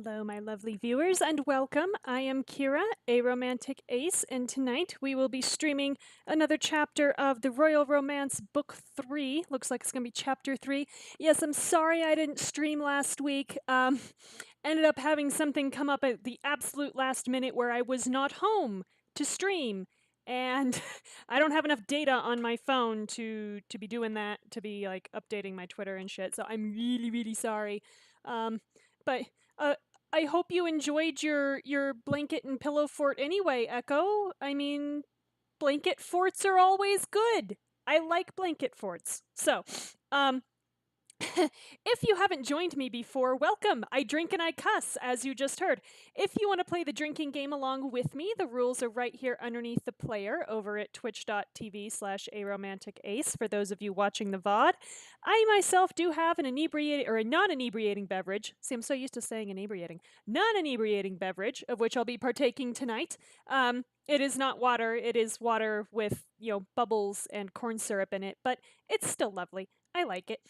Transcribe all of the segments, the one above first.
Hello, my lovely viewers, and welcome. I am Kira, a romantic ace, and tonight we will be streaming another chapter of the Royal Romance Book 3. Looks like it's going to be Chapter 3. Yes, I'm sorry I didn't stream last week. Ended up having something come up at the absolute last minute where I was not home to stream. And I don't have enough data on my phone to be doing that, to be like updating my Twitter and shit. So I'm really, really sorry. But I hope you enjoyed your blanket and pillow fort anyway, Echo. I mean, blanket forts are always good. I like blanket forts. So, um, if you haven't joined me before, welcome. I drink and I cuss, as you just heard. If you want to play the drinking game along with me, the rules are right here underneath the player over at twitch.tv/aromanticace for those of you watching the VOD. I myself do have an inebriating, or a non-inebriating beverage. See, I'm so used to saying inebriating. Non-inebriating beverage, of which I'll be partaking tonight. It is not water. It is water with, bubbles and corn syrup in it, but it's still lovely. I like it.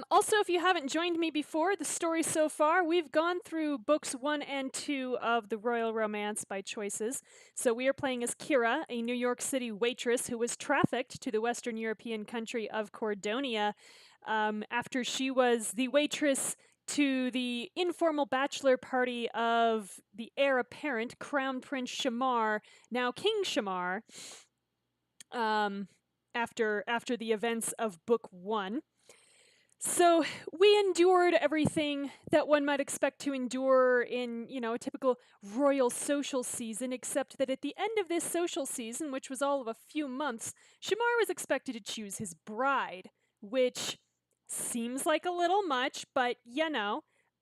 Also, if you haven't joined me before, the story so far, we've gone through books 1 and 2 of the Royal Romance by Choices. So we are playing as Kira, a New York City waitress who was trafficked to the Western European country of Cordonia after she was the waitress to the informal bachelor party of the heir apparent, Crown Prince Shamar, now King Shamar, after the events of Book 1. So we endured everything that one might expect to endure in, a typical royal social season, except that at the end of this social season, which was all of a few months, Shamar was expected to choose his bride, which seems like a little much, but and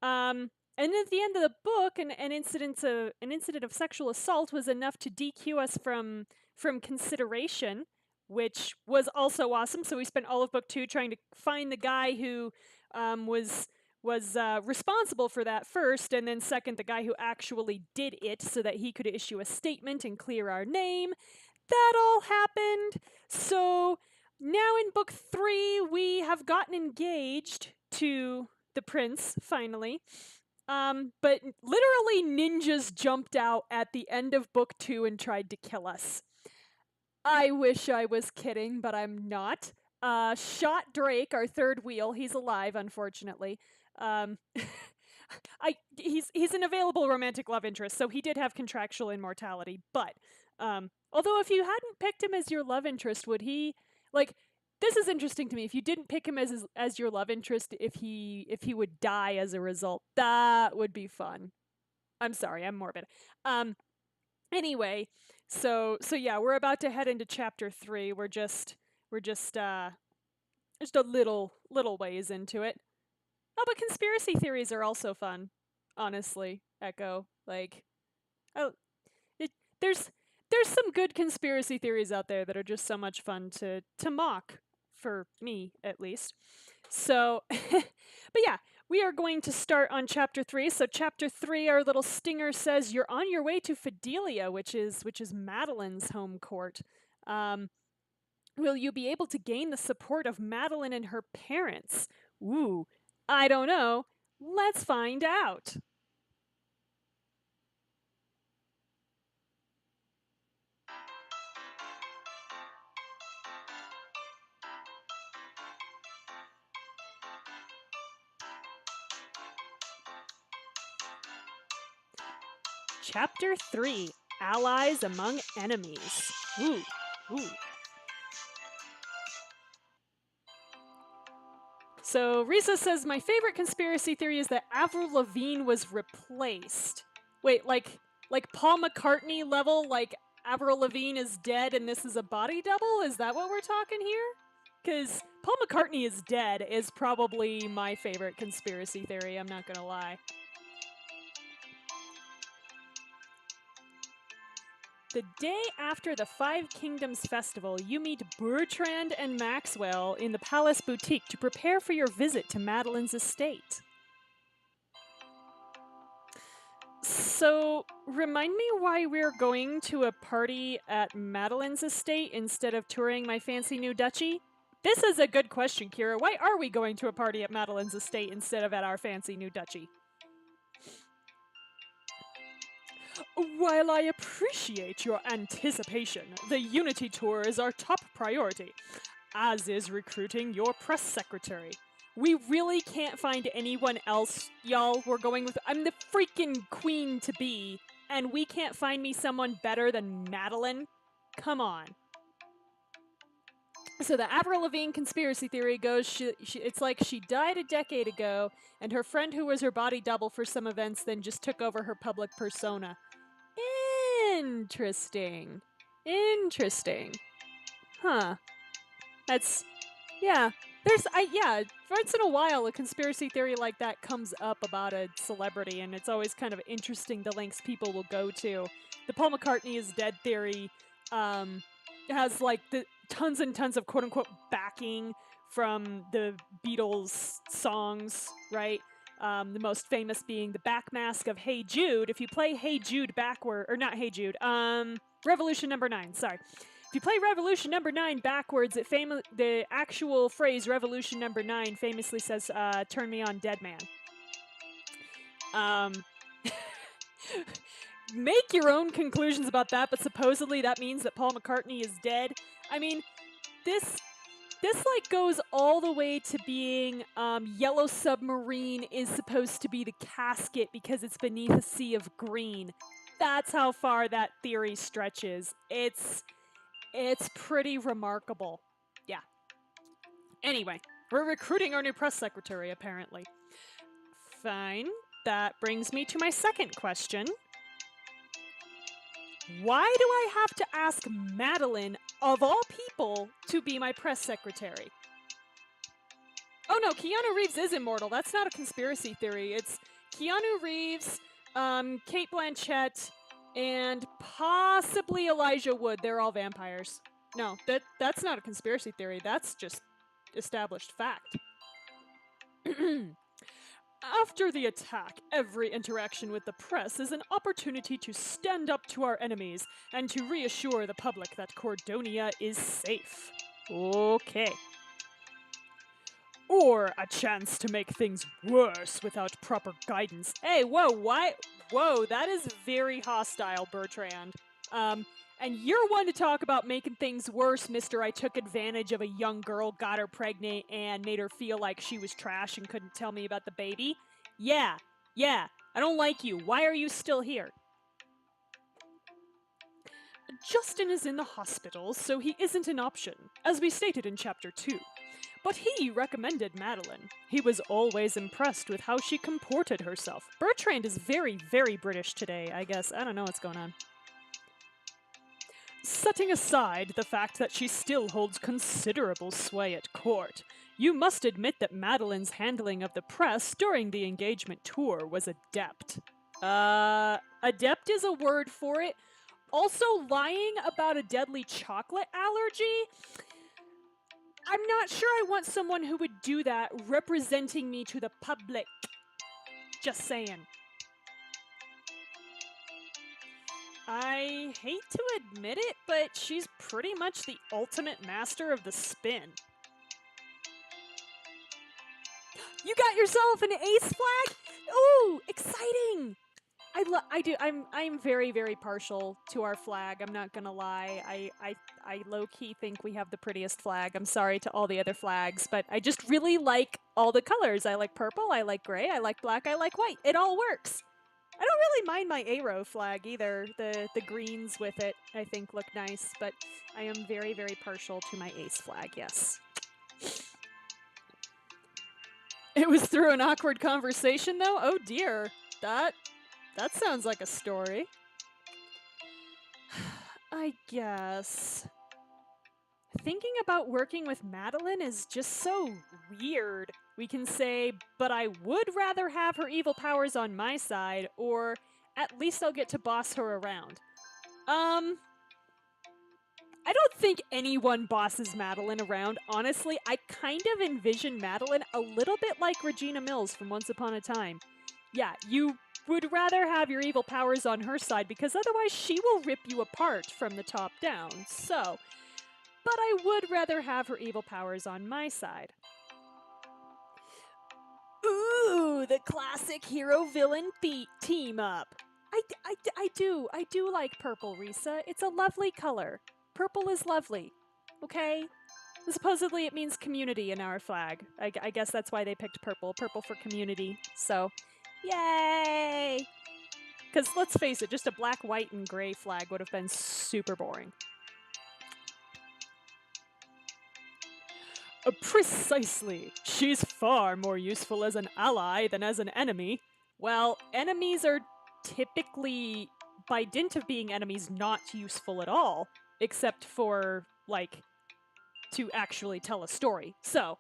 at the end of the book, an incident of sexual assault was enough to DQ us from consideration, which was also awesome. So we spent all of book 2 trying to find the guy who was responsible for that first, and then second, the guy who actually did it, so that he could issue a statement and clear our name. That all happened. So now in book 3, we have gotten engaged to the prince, finally. But literally ninjas jumped out at the end of book 2 and tried to kill us. I wish I was kidding, but I'm not. Shot Drake, our third wheel. He's alive, unfortunately. He's an available romantic love interest, so he did have contractual immortality. But although if you hadn't picked him as your love interest, would he This is interesting to me. If you didn't pick him as your love interest, if he would die as a result, that would be fun. I'm sorry, I'm morbid. Anyway, so yeah, we're about to head into chapter 3. We're just a little ways into it. Oh, but conspiracy theories are also fun, honestly, Echo. There's some good conspiracy theories out there that are just so much fun to mock, for me at least. So, but yeah, we are going to start on chapter 3. So chapter 3, our little stinger says you're on your way to Fidelia, which is Madeline's home court. Will you be able to gain the support of Madeline and her parents? Ooh, I don't know. Let's find out. Chapter 3, Allies Among Enemies. Ooh. So Risa says, my favorite conspiracy theory is that Avril Lavigne was replaced. Wait, like Paul McCartney level, like Avril Lavigne is dead and this is a body double? Is that what we're talking here? Because Paul McCartney is dead is probably my favorite conspiracy theory, I'm not gonna lie. The day after the Five Kingdoms Festival, you meet Bertrand and Maxwell in the Palace Boutique to prepare for your visit to Madeline's estate. So, remind me why we're going to a party at Madeline's estate instead of touring my fancy new duchy? This is a good question, Kira. Why are we going to a party at Madeline's estate instead of at our fancy new duchy? While I appreciate your anticipation, the Unity Tour is our top priority, as is recruiting your press secretary. We really can't find anyone else, y'all. We're going with. I'm the freaking queen to be, and we can't find me someone better than Madeline? Come on. So the Avril Lavigne conspiracy theory goes, it's like she died a decade ago, and her friend who was her body double for some events then just took over her public persona. Interesting. Interesting. Huh. That's yeah. Once in a while a conspiracy theory like that comes up about a celebrity, and it's always kind of interesting the lengths people will go to. The Paul McCartney is dead theory has like the tons and tons of quote unquote backing from the Beatles songs, right? The most famous being the back mask of Hey Jude. If you play Hey Jude backward, or not Hey Jude, Revolution Number 9, sorry. If you play Revolution Number 9 backwards, the actual phrase Revolution Number 9 famously says, turn me on, dead man. Make your own conclusions about that, but supposedly that means that Paul McCartney is dead. I mean, this like goes all the way to being Yellow Submarine is supposed to be the casket because it's beneath a sea of green. That's how far that theory stretches. It's pretty remarkable. Yeah. Anyway, we're recruiting our new press secretary, apparently. Fine. That brings me to my second question. Why do I have to ask Madeline, of all people, to be my press secretary? Oh no, Keanu Reeves is immortal. That's not a conspiracy theory. It's Keanu Reeves, Kate Blanchett, and possibly Elijah Wood. They're all vampires. No, that's not a conspiracy theory. That's just established fact. After the attack, every interaction with the press is an opportunity to stand up to our enemies and to reassure the public that Cordonia is safe. Okay. Or a chance to make things worse without proper guidance. Hey, whoa, why? Whoa, that is very hostile, Bertrand. And you're one to talk about making things worse, Mr. I took advantage of a young girl, got her pregnant, and made her feel like she was trash and couldn't tell me about the baby. Yeah, I don't like you. Why are you still here? Justin is in the hospital, so he isn't an option, as we stated in Chapter 2. But he recommended Madeline. He was always impressed with how she comported herself. Bertrand is very, very British today, I guess. I don't know what's going on. Setting aside the fact that she still holds considerable sway at court, you must admit that Madeline's handling of the press during the engagement tour was adept. Adept is a word for it. Also, lying about a deadly chocolate allergy? I'm not sure I want someone who would do that representing me to the public. Just saying. I hate to admit it, but she's pretty much the ultimate master of the spin. You got yourself an ace flag? Ooh, exciting! I'm very, very partial to our flag. I'm not gonna lie. I low-key think we have the prettiest flag. I'm sorry to all the other flags, but I just really like all the colors. I like purple, I like gray, I like black, I like white. It all works. I don't really mind my Aero flag either. The greens with it, I think, look nice, but I am very, very partial to my ace flag, yes. It was through an awkward conversation, though? Oh dear. That sounds like a story. I guess. Thinking about working with Madeline is just so weird. We can say, but I would rather have her evil powers on my side, or at least I'll get to boss her around. I don't think anyone bosses Madeline around. Honestly, I kind of envision Madeline a little bit like Regina Mills from Once Upon a Time. Yeah, you would rather have your evil powers on her side because otherwise she will rip you apart from the top down. So, but I would rather have her evil powers on my side. Ooh, the classic hero-villain team up. I do like purple, Risa. It's a lovely color. Purple is lovely. Okay? Supposedly it means community in our flag. I guess that's why they picked purple. Purple for community. So, yay! Because let's face it, just a black, white, and gray flag would have been super boring. Precisely. She's far more useful as an ally than as an enemy. Well, enemies are typically, by dint of being enemies, not useful at all, except for, like, to actually tell a story. So,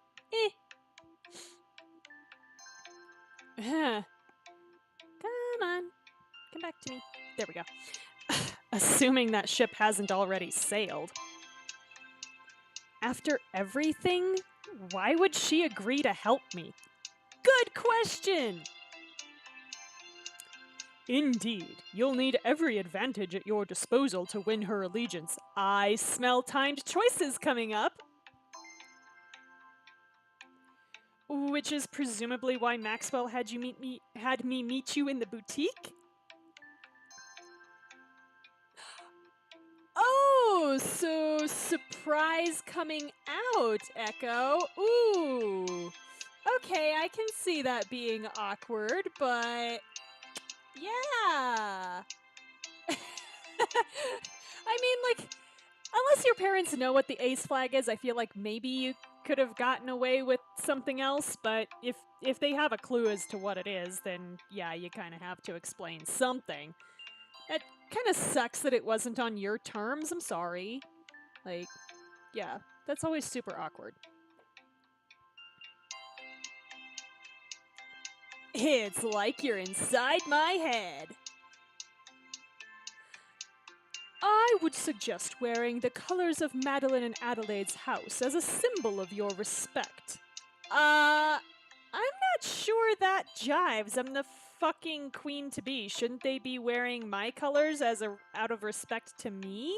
Come on. Come back to me. There we go. Assuming that ship hasn't already sailed. After everything, why would she agree to help me? Good question! Indeed, you'll need every advantage at your disposal to win her allegiance. I smell timed choices coming up. Which is presumably why Maxwell had me meet you in the boutique? Oh, so surprise coming out, Echo. Ooh. Okay, I can see that being awkward, but yeah. I mean, like, unless your parents know what the ace flag is, I feel like maybe you could have gotten away with something else, but if they have a clue as to what it is, then yeah, you kind of have to explain something. It kind of sucks that it wasn't on your terms. I'm sorry. Like, yeah, that's always super awkward. It's like you're inside my head. I would suggest wearing the colors of Madeline and Adelaide's house as a symbol of your respect. I'm not sure that jives. I'm the fucking queen to be. Shouldn't they be wearing my colors out of respect to me?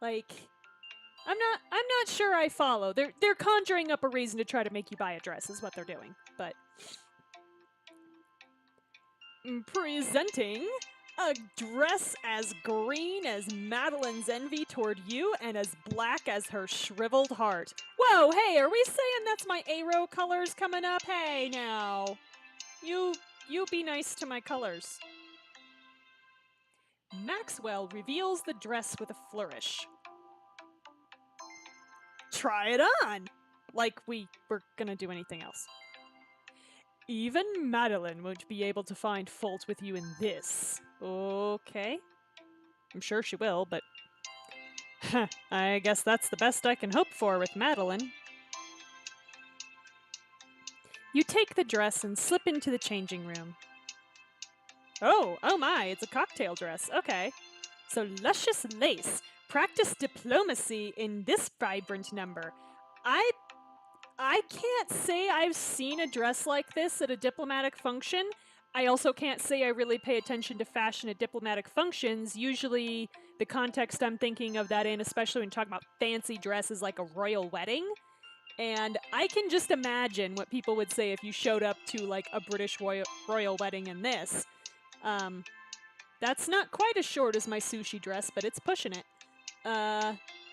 Like, I'm not sure I follow. They're conjuring up a reason to try to make you buy a dress is what they're doing. But presenting a dress as green as Madeline's envy toward you and as black as her shriveled heart. Whoa, hey, are we saying that's my Aero colors coming up? Hey, now. You be nice to my colors. Maxwell reveals the dress with a flourish. Try it on! Like we were gonna do anything else. Even Madeline won't be able to find fault with you in this. Okay. I'm sure she will, but I guess that's the best I can hope for with Madeline. You take the dress and slip into the changing room. Oh my, it's a cocktail dress. Okay. So luscious lace. Practice diplomacy in this vibrant number. I can't say I've seen a dress like this at a diplomatic function. I also can't say I really pay attention to fashion at diplomatic functions. Usually the context I'm thinking of that in, especially when you talk about fancy dresses like a royal wedding. And I can just imagine what people would say if you showed up to like a British royal wedding in this. That's not quite as short as my sushi dress, but it's pushing it.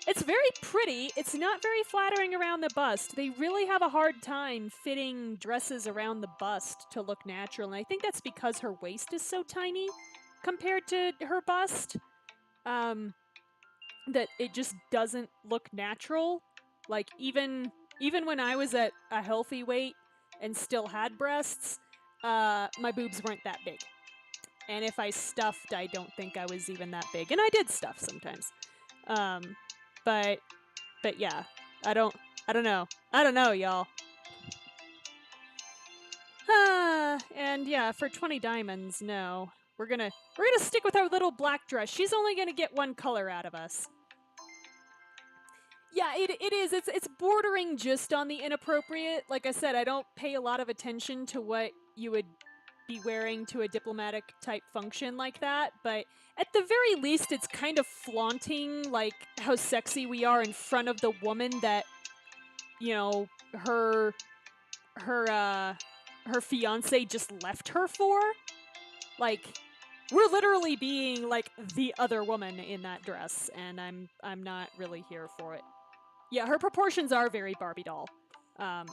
It's very pretty. It's not very flattering around the bust. They really have a hard time fitting dresses around the bust to look natural, and I think that's because her waist is so tiny compared to her bust. That it just doesn't look natural. Like even when I was at a healthy weight and still had breasts, my boobs weren't that big. And if I stuffed, I don't think I was even that big. And I did stuff sometimes. But yeah, I don't know, y'all. And yeah, for 20 diamonds, no. We're gonna stick with our little black dress. She's only gonna get one color out of us. Yeah, it is. It's bordering just on the inappropriate. Like I said, I don't pay a lot of attention to what you would be wearing to a diplomatic type function like that, but at the very least it's kind of flaunting like how sexy we are in front of the woman that, you know, her fiance just left her for. Like, We're literally being like the other woman in that dress, and I'm not really here for it. Yeah, her proportions are very Barbie doll. Um,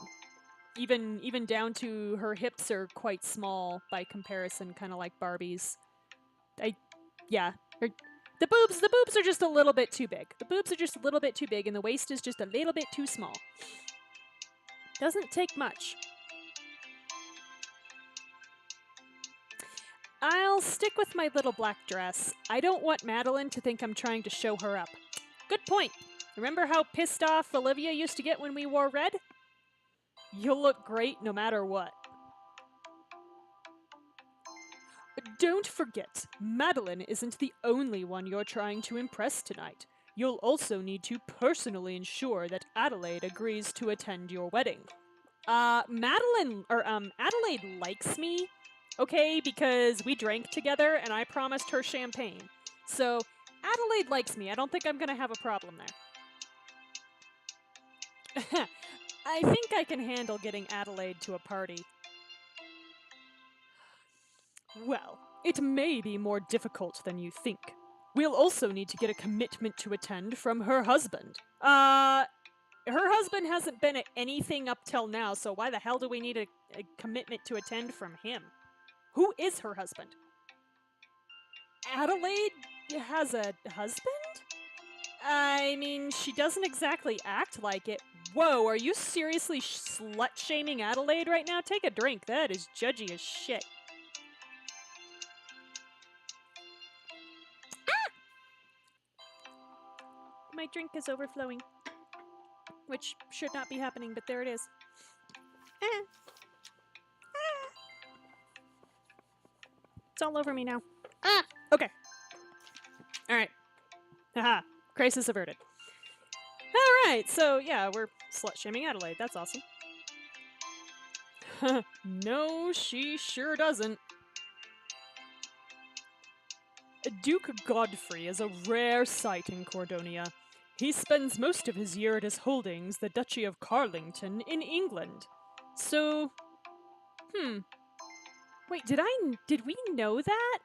even down to her hips are quite small by comparison, kind of like Barbie's. I yeah, her, the boobs are just a little bit too big. The boobs are just a little bit too big, and the waist is just a little bit too small. Doesn't take much. I'll stick with my little black dress. I don't want Madeline to think I'm trying to show her up. Good point. Remember how pissed off Olivia used to get when we wore red? You'll look great no matter what. Don't forget, Madeline isn't the only one you're trying to impress tonight. You'll also need to personally ensure that Adelaide agrees to attend your wedding. Adelaide likes me, okay, because we drank together and I promised her champagne. So, Adelaide likes me. I don't think I'm gonna have a problem there. I think I can handle getting Adelaide to a party. Well, it may be more difficult than you think. We'll also need to get a commitment to attend from her husband. Her husband hasn't been at anything up till now, so why the hell do we need a commitment to attend from him? Who is her husband? Adelaide has a husband? I mean, she doesn't exactly act like it. Whoa, are you seriously slut-shaming Adelaide right now? Take a drink. That is judgy as shit. My drink is overflowing. Which should not be happening, but there it is. It's all over me now. Okay. Alright. Haha. Crisis averted. Alright, so yeah, we're slut-shaming Adelaide. That's awesome. No, she sure doesn't. Duke Godfrey is a rare sight in Cordonia. He spends most of his year at his holdings, the Duchy of Carlington, in England. So, wait, did we know that?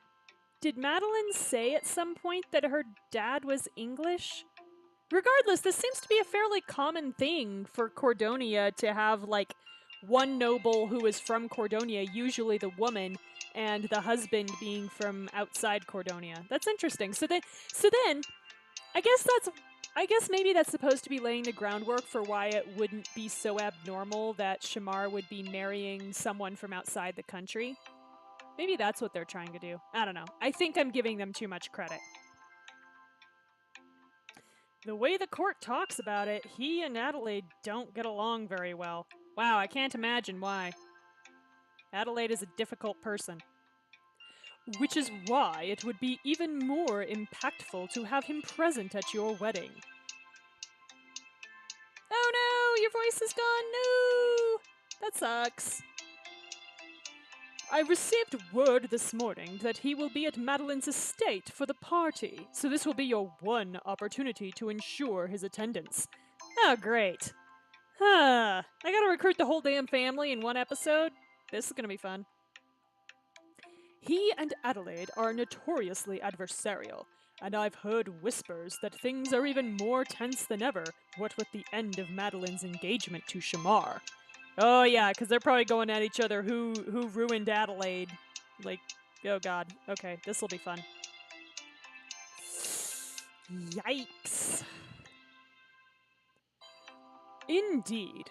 Did Madeline say at some point that her dad was English? Regardless, this seems to be a fairly common thing for Cordonia to have, like, one noble who is from Cordonia, usually the woman, and the husband being from outside Cordonia. That's interesting. So then, I guess maybe that's supposed to be laying the groundwork for why it wouldn't be so abnormal that Shamar would be marrying someone from outside the country. Maybe that's what they're trying to do. I don't know. I think I'm giving them too much credit. The way the court talks about it, he and Adelaide don't get along very well. Wow, I can't imagine why. Adelaide is a difficult person. Which is why it would be even more impactful to have him present at your wedding. Oh no, your voice is gone, no! That sucks. I received word this morning that he will be at Madeline's estate for the party, so this will be your one opportunity to ensure his attendance. Oh, great. I gotta recruit the whole damn family in one episode? This is gonna be fun. He and Adelaide are notoriously adversarial, and I've heard whispers that things are even more tense than ever, what with the end of Madeline's engagement to Shamar. Oh yeah, because they're probably going at each other who ruined Adelaide. Like, oh god. Okay, this'll be fun. Yikes. Indeed.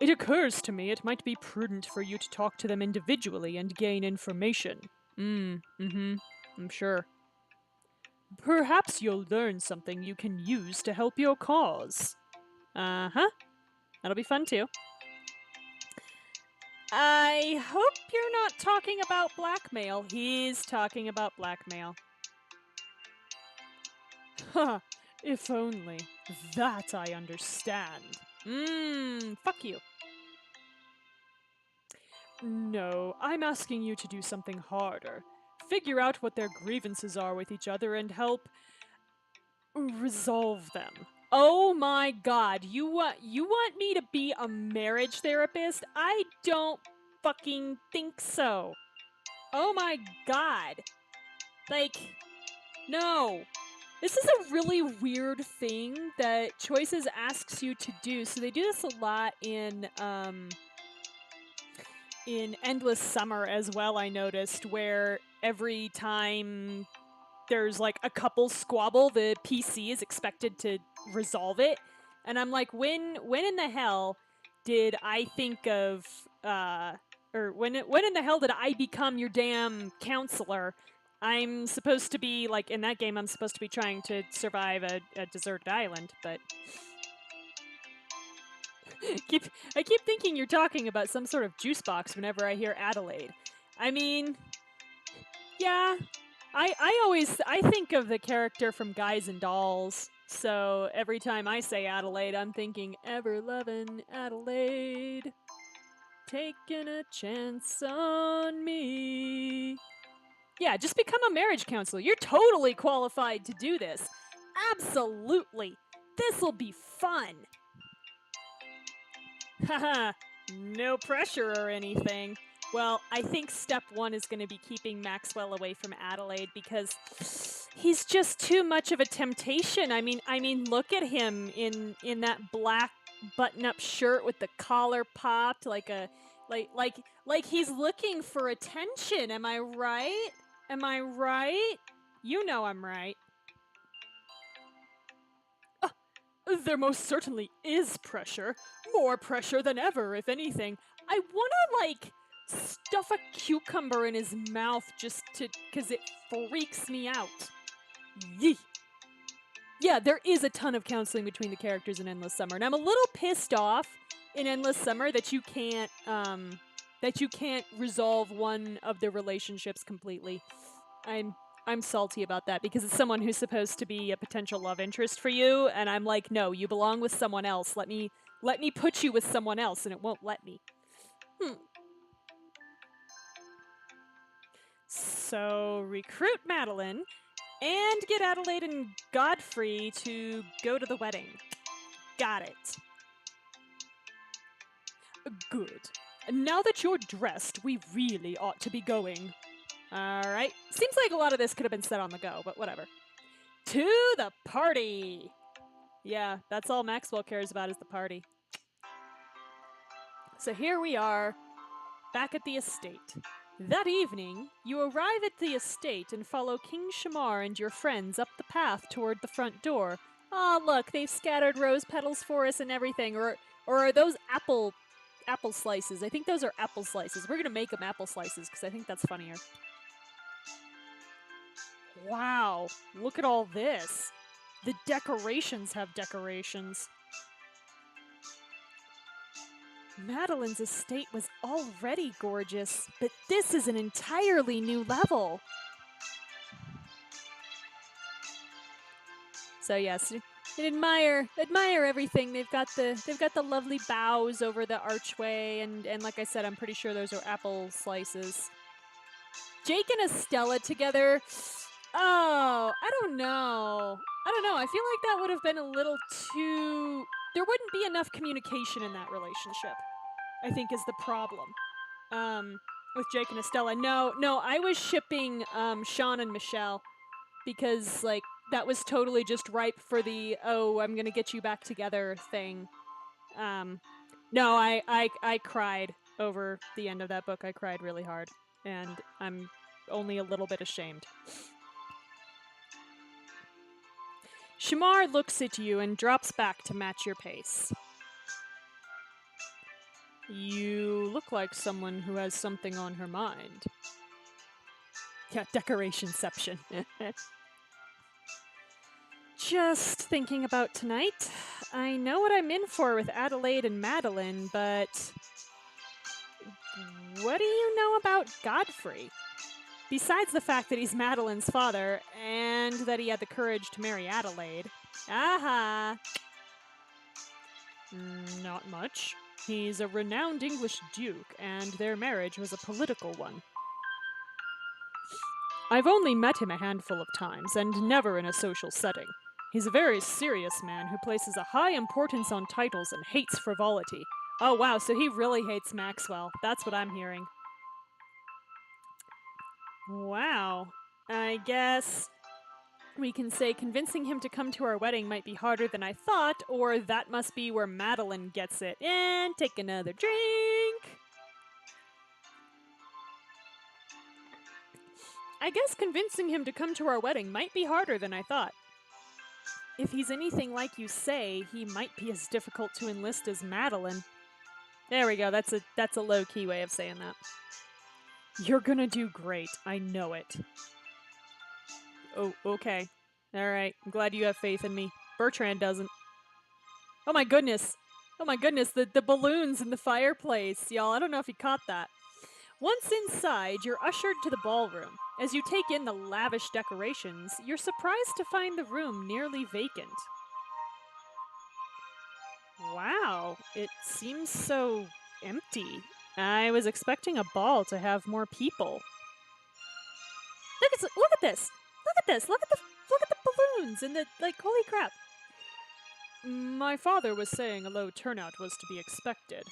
It occurs to me it might be prudent for you to talk to them individually and gain information. I'm sure. Perhaps you'll learn something you can use to help your cause. Uh-huh. That'll be fun too. I hope you're not talking about blackmail. He's talking about blackmail. Ha! If only. That I understand. Fuck you. No, I'm asking you to do something harder. Figure out what their grievances are with each other and help resolve them. Oh my god, you want me to be a marriage therapist? I don't fucking think so. Oh my god. Like, no. This is a really weird thing that Choices asks you to do. So they do this a lot in Endless Summer as well, I noticed, where every time there's like a couple squabble, the PC is expected to resolve it. And I'm like, when in the hell did I think of or when in the hell did I become your damn counselor? I'm supposed to be like in that game I'm supposed to be trying to survive a deserted island, but I keep thinking you're talking about some sort of juice box whenever I hear Adelaide. I mean, yeah, I think of the character from Guys and Dolls. So every time I say Adelaide, I'm thinking ever loving Adelaide, taking a chance on me. Yeah, just become a marriage counselor. You're totally qualified to do this. Absolutely. This'll be fun. Haha, no pressure or anything. Well, I think step one is going to be keeping Maxwell away from Adelaide because he's just too much of a temptation. I mean, look at him in that black button-up shirt with the collar popped, like he's looking for attention. Am I right? Am I right? You know I'm right. There most certainly is pressure. More pressure than ever, if anything. I wanna, like, stuff a cucumber in his mouth just to. Because it freaks me out. Yee. Yeah, there is a ton of counseling between the characters in Endless Summer, and I'm a little pissed off in Endless Summer that you can't, resolve one of the relationships completely. I'm salty about that because it's someone who's supposed to be a potential love interest for you, and I'm like, no, you belong with someone else. Let me put you with someone else, and it won't let me. So recruit Madeline and get Adelaide and Godfrey to go to the wedding. Got it. Good. Now that you're dressed, we really ought to be going. Alright. Seems like a lot of this could have been said on the go, but whatever. To the party! Yeah, that's all Maxwell cares about is the party. So here we are, back at the estate. That evening, you arrive at the estate and follow King Shamar and your friends up the path toward the front door. Ah, look, they've scattered rose petals for us and everything. Or are those apple slices? I think those are apple slices. We're gonna make them apple slices because I think that's funnier. Wow, look at all this. The decorations have decorations. Madeline's estate was already gorgeous, but this is an entirely new level. So yes, admire everything. They've got the lovely boughs over the archway, and like I said, I'm pretty sure those are apple slices. Jake and Estella together. Oh, I don't know. I feel like that would have been a little too. There wouldn't be enough communication in that relationship, I think, is the problem. With Jake and Estella. No, I was shipping Sean and Michelle because like that was totally just ripe for the I'm gonna get you back together thing. No, I cried over the end of that book. I cried really hard, and I'm only a little bit ashamed. Shamar looks at you and drops back to match your pace. You look like someone who has something on her mind. Yeah, decorationception. Just thinking about tonight. I know what I'm in for with Adelaide and Madeline, but what do you know about Godfrey? Besides the fact that he's Madeline's father and that he had the courage to marry Adelaide. Aha! Not much. He's a renowned English duke, and their marriage was a political one. I've only met him a handful of times, and never in a social setting. He's a very serious man who places a high importance on titles and hates frivolity. Oh wow, so he really hates Maxwell. That's what I'm hearing. Wow. I guess we can say convincing him to come to our wedding might be harder than I thought, or that must be where Madeline gets it. And take another drink. I guess convincing him to come to our wedding might be harder than I thought. If he's anything like you say, he might be as difficult to enlist as Madeline. There we go. That's a low-key way of saying that. You're gonna do great. I know it. Oh, okay. All right. I'm glad you have faith in me. Bertrand doesn't. Oh my goodness. Oh my goodness. The balloons in the fireplace, y'all. I don't know if you caught that. Once inside, you're ushered to the ballroom. As you take in the lavish decorations, you're surprised to find the room nearly vacant. Wow, it seems so empty. I was expecting a ball to have more people. Look at this! Look at this! Look at the balloons and the holy crap. My father was saying a low turnout was to be expected.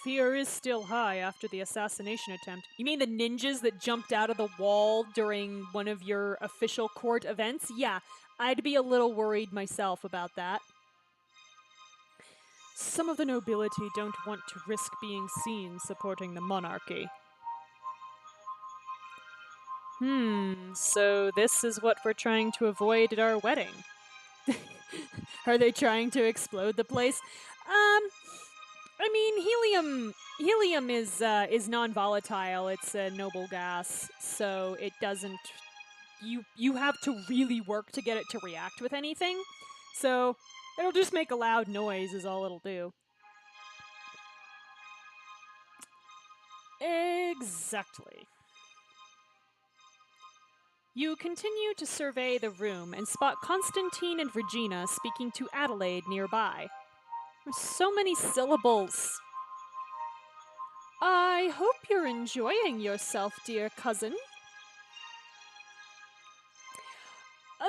Fear is still high after the assassination attempt. You mean the ninjas that jumped out of the wall during one of your official court events? Yeah, I'd be a little worried myself about that. Some of the nobility don't want to risk being seen supporting the monarchy. So this is what we're trying to avoid at our wedding. Are they trying to explode the place? I mean, helium is non-volatile. It's a noble gas, so it doesn't. You have to really work to get it to react with anything. So it'll just make a loud noise, is all it'll do. Exactly. You continue to survey the room and spot Constantine and Regina speaking to Adelaide nearby. There's so many syllables. I hope you're enjoying yourself, dear cousin.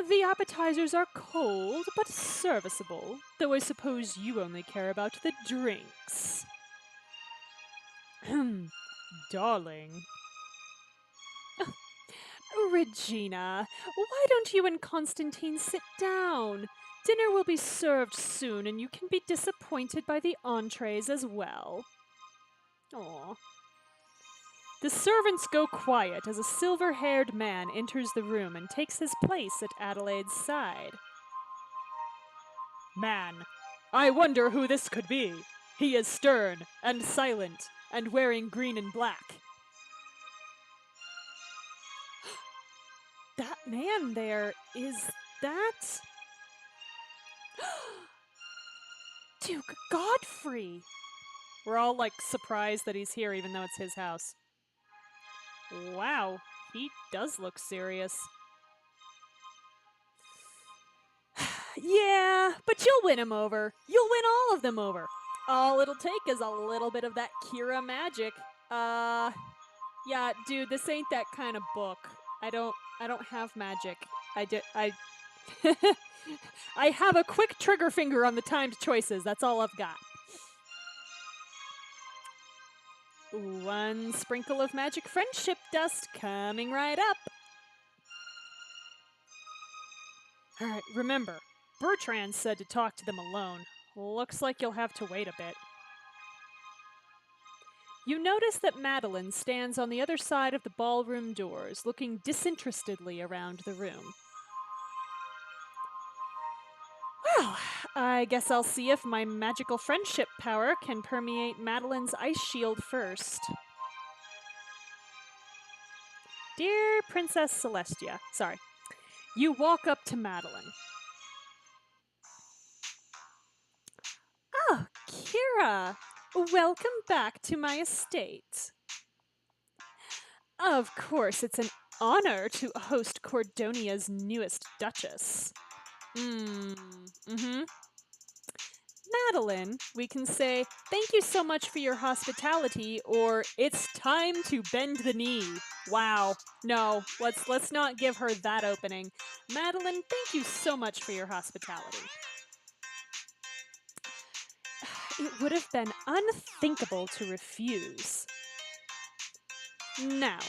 The appetizers are cold, but serviceable, though I suppose you only care about the drinks. Darling. Regina, why don't you and Constantine sit down? Dinner will be served soon, and you can be disappointed by the entrees as well. Aww. The servants go quiet as a silver-haired man enters the room and takes his place at Adelaide's side. Man, I wonder who this could be. He is stern and silent and wearing green and black. That man there, is that Duke Godfrey? We're all surprised that he's here even though it's his house. Wow, he does look serious. Yeah, but you'll win him over. You'll win all of them over. All it'll take is a little bit of that Kira magic. Yeah, dude, this ain't that kind of book. I don't have magic. I have a quick trigger finger on the timed choices. That's all I've got. One sprinkle of magic friendship dust coming right up. Alright, remember, Bertrand said to talk to them alone. Looks like you'll have to wait a bit. You notice that Madeline stands on the other side of the ballroom doors, looking disinterestedly around the room. Well, I guess I'll see if my magical friendship power can permeate Madeline's ice shield first. Dear Princess Celestia, sorry. You walk up to Madeline. Oh, Kira! Welcome back to my estate. Of course, it's an honor to host Cordonia's newest Duchess. Madeline, we can say, thank you so much for your hospitality, or it's time to bend the knee. Wow. No, let's not give her that opening. Madeline, thank you so much for your hospitality. It would have been unthinkable to refuse. Now,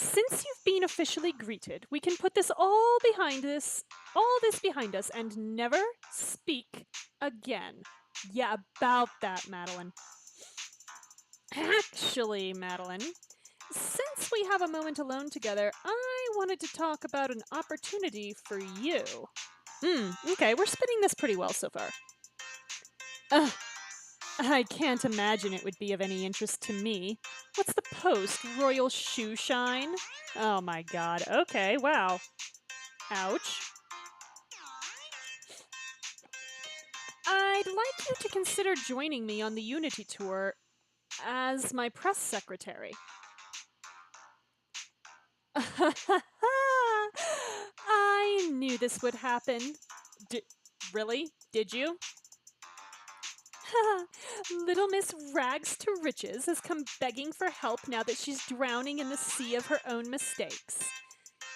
Since you've been officially greeted, we can put all this behind us and never speak again. Yeah, about that, Madeline. Actually, Madeline, since we have a moment alone together, I wanted to talk about an opportunity for you. Okay, we're spinning this pretty well so far. I can't imagine it would be of any interest to me. What's the post? Royal shoe shine? Oh my god. Okay, wow. Ouch. I'd like you to consider joining me on the Unity Tour as my press secretary. I knew this would happen. Really? Did you? Little Miss Rags to Riches has come begging for help now that she's drowning in the sea of her own mistakes.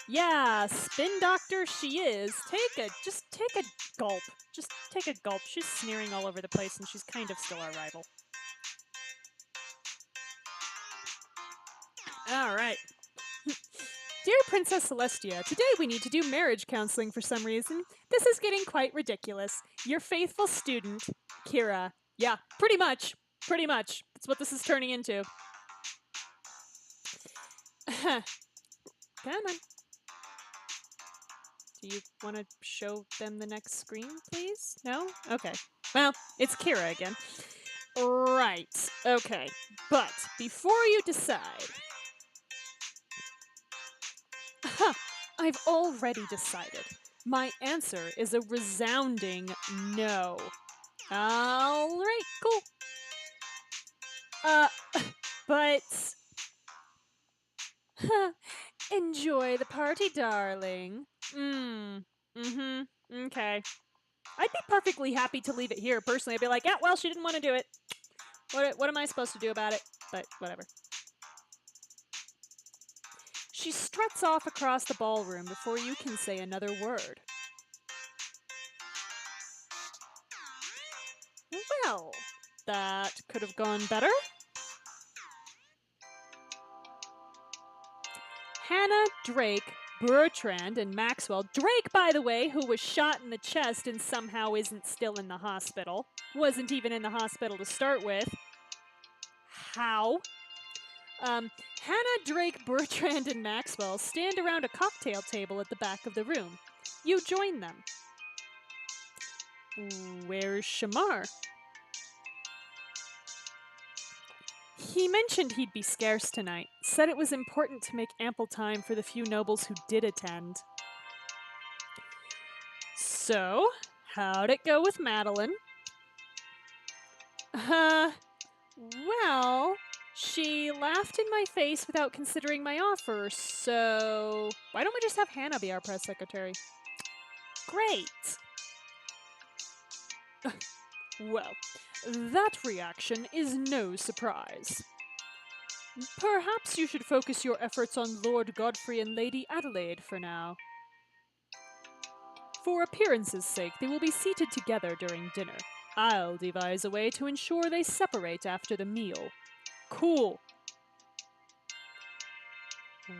Yeah, spin doctor she is. Just take a gulp. Just take a gulp. She's sneering all over the place and she's kind of still our rival. Alright. Dear Princess Celestia, today we need to do marriage counseling for some reason. This is getting quite ridiculous. Your faithful student, Kira. Yeah, pretty much. Pretty much. That's what this is turning into. Come on. Do you want to show them the next screen, please? No? Okay. Well, it's Kira again. Right. Okay. But before you decide... I've already decided. My answer is a resounding no. Alright, cool. But... Enjoy the party, darling. Okay. I'd be perfectly happy to leave it here, personally. I'd be like, yeah, well, she didn't want to do it. What am I supposed to do about it? But whatever. She struts off across the ballroom before you can say another word. Well, that could have gone better. Hannah, Drake, Bertrand, and Maxwell. Drake, by the way, who was shot in the chest and somehow isn't still in the hospital. Wasn't even in the hospital to start with. How? Hannah, Drake, Bertrand, and Maxwell stand around a cocktail table at the back of the room. You join them. Where's Shamar? He mentioned he'd be scarce tonight. Said it was important to make ample time for the few nobles who did attend. So, how'd it go with Madeline? Well, she laughed in my face without considering my offer, so why don't we just have Hannah be our press secretary? Great! Well, that reaction is no surprise. Perhaps you should focus your efforts on Lord Godfrey and Lady Adelaide for now. For appearance's sake, they will be seated together during dinner. I'll devise a way to ensure they separate after the meal. Cool.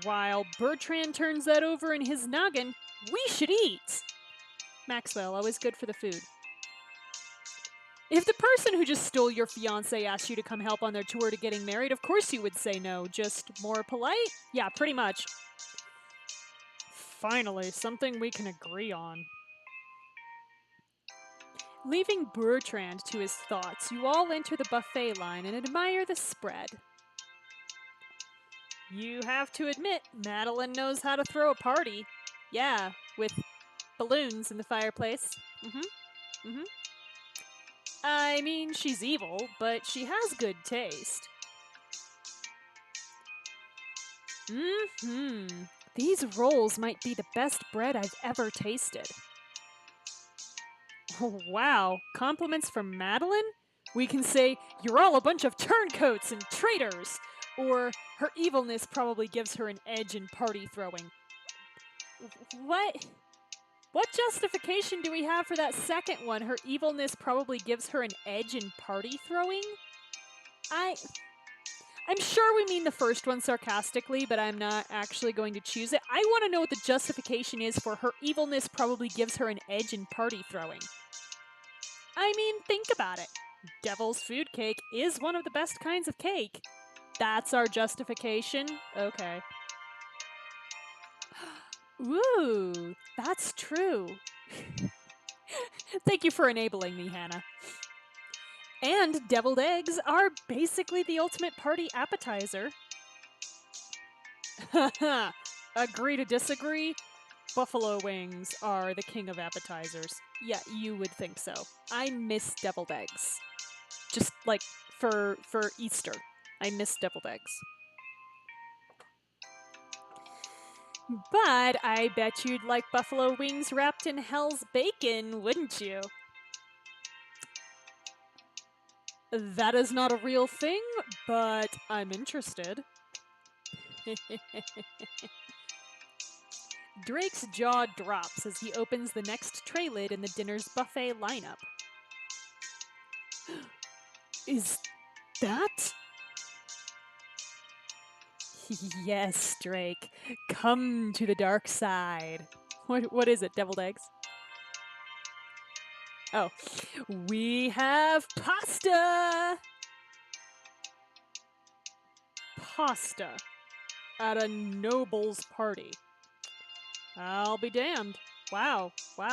While Bertrand turns that over in his noggin, we should eat! Maxwell, always good for the food. If the person who just stole your fiancé asked you to come help on their tour to getting married, of course you would say no. Just more polite? Yeah, pretty much. Finally, something we can agree on. Leaving Bertrand to his thoughts, you all enter the buffet line and admire the spread. You have to admit, Madeline knows how to throw a party. Yeah, with balloons in the fireplace. I mean, she's evil, but she has good taste. These rolls might be the best bread I've ever tasted. Oh, wow, compliments from Madeline? We can say, you're all a bunch of turncoats and traitors! Or, her evilness probably gives her an edge in party throwing. What? What justification do we have for that second one? Her evilness probably gives her an edge in party throwing? I'm sure we mean the first one sarcastically, but I'm not actually going to choose it. I want to know what the justification is for her evilness probably gives her an edge in party throwing. I mean, think about it. Devil's food cake is one of the best kinds of cake. That's our justification? Okay. Ooh, that's true. Thank you for enabling me, Hannah. And deviled eggs are basically the ultimate party appetizer. Agree to disagree? Buffalo wings are the king of appetizers. Yeah, you would think so. I miss deviled eggs. Just like for Easter. I miss deviled eggs. But I bet you'd like buffalo wings wrapped in hell's bacon, wouldn't you? That is not a real thing, but I'm interested. Drake's jaw drops as he opens the next tray lid in the dinner's buffet lineup. Is that? Yes, Drake. Come to the dark side. What is it, deviled eggs? Oh, we have pasta! Pasta at a noble's party. I'll be damned. Wow,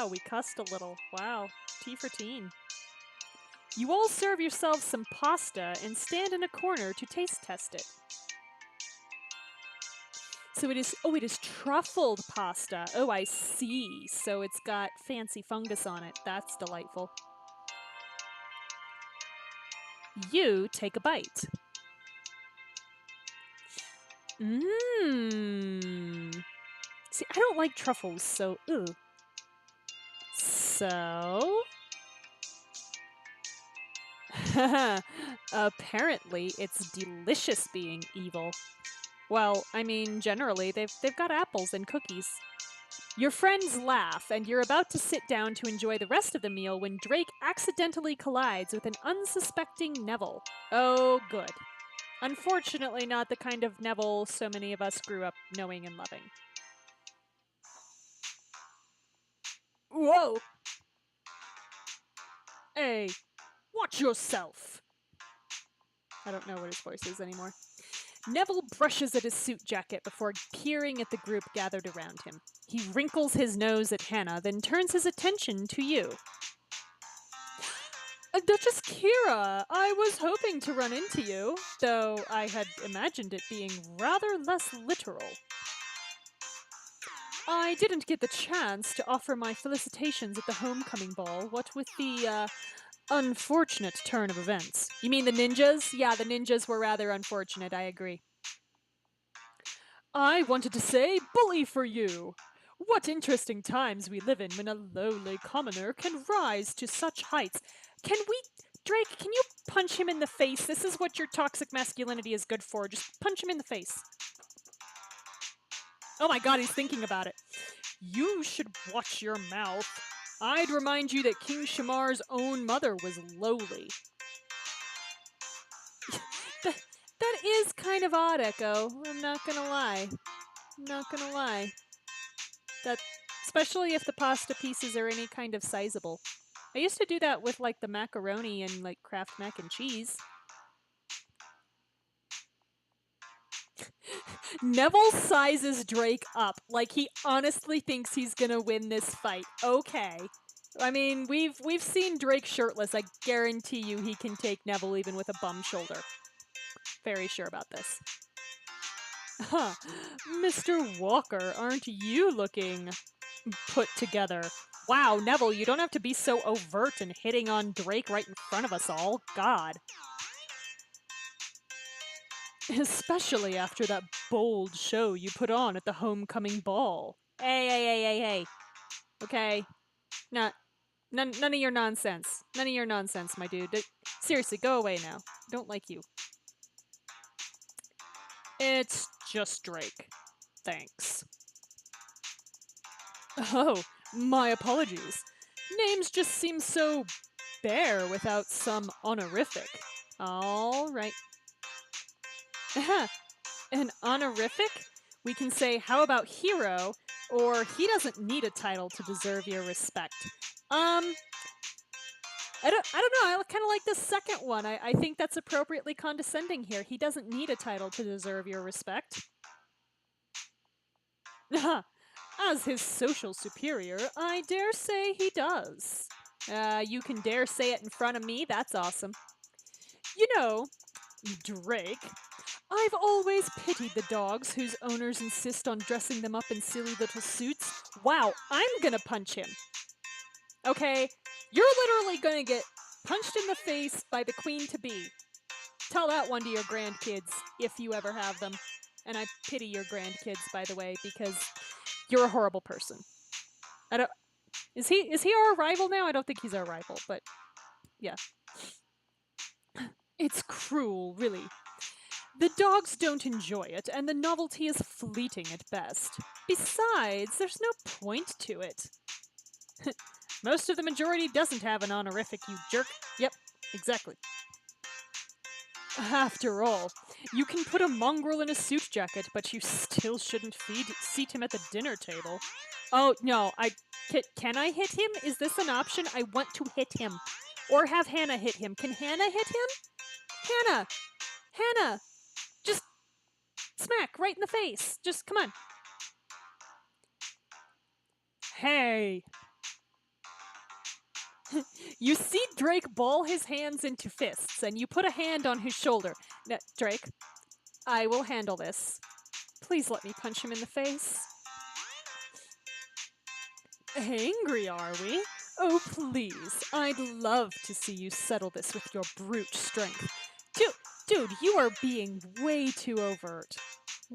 we cussed a little. Wow, tea for teen. You all serve yourselves some pasta and stand in a corner to taste test it. So it is truffled pasta. Oh, I see. So it's got fancy fungus on it. That's delightful. You take a bite. Mmm. See, I don't like truffles, so ooh. So... apparently it's delicious being evil. Well, I mean, generally, they've got apples and cookies. Your friends laugh, and you're about to sit down to enjoy the rest of the meal when Drake accidentally collides with an unsuspecting Neville. Oh, good. Unfortunately, not the kind of Neville so many of us grew up knowing and loving. Whoa! Hey, watch yourself! I don't know what his voice is anymore. Neville brushes at his suit jacket before peering at the group gathered around him. He wrinkles his nose at Hannah, then turns his attention to you. Duchess Kira, I was hoping to run into you, though I had imagined it being rather less literal. I didn't get the chance to offer my felicitations at the homecoming ball, what with the, unfortunate turn of events. You mean the ninjas? Yeah, the ninjas were rather unfortunate, I agree. I wanted to say, bully for you! What interesting times we live in when a lowly commoner can rise to such heights. Drake, can you punch him in the face? This is what your toxic masculinity is good for. Just punch him in the face. Oh my god, he's thinking about it. You should watch your mouth. I'd remind you that King Shamar's own mother was lowly. That is kind of odd, Echo. I'm not gonna lie. That, especially if the pasta pieces are any kind of sizable. I used to do that with like the macaroni and like Kraft mac and cheese. Neville sizes Drake up like he honestly thinks he's gonna win this fight. Okay. I mean, we've seen Drake shirtless. I guarantee you he can take Neville even with a bum shoulder. Very sure about this. Huh. Mr. Walker, aren't you looking put together? Wow, Neville, you don't have to be so overt and hitting on Drake right in front of us all. God. Especially after that bold show you put on at the homecoming ball. Hey. Okay. None of your nonsense. None of your nonsense, my dude. Seriously, go away now. Don't like you. It's just Drake. Thanks. Oh, my apologies. Names just seem so bare without some honorific. All right. An honorific? We can say, how about hero? Or he doesn't need a title to deserve your respect. I don't know. I kind of like the second one. I think that's appropriately condescending here. He doesn't need a title to deserve your respect. As his social superior, I dare say he does. You can dare say it in front of me. That's awesome. You know, Drake, I've always pitied the dogs whose owners insist on dressing them up in silly little suits. Wow, I'm gonna punch him. Okay, you're literally gonna get punched in the face by the queen-to-be. Tell that one to your grandkids, if you ever have them. And I pity your grandkids, by the way, because you're a horrible person. I don't. Is he our rival now? I don't think he's our rival, but yeah. It's cruel, really. The dogs don't enjoy it, and the novelty is fleeting at best. Besides, there's no point to it. Most of the majority doesn't have an honorific, you jerk. Yep, exactly. After all, you can put a mongrel in a suit jacket, but you still shouldn't seat him at the dinner table. Oh, no, can I hit him? Is this an option? I want to hit him. Or have Hannah hit him. Can Hannah hit him? Hannah! Just smack right in the face. Just, come on. Hey! You see Drake ball his hands into fists, and you put a hand on his shoulder. Now, Drake, I will handle this. Please let me punch him in the face. Angry, are we? Oh, please. I'd love to see you settle this with your brute strength. Dude, you are being way too overt.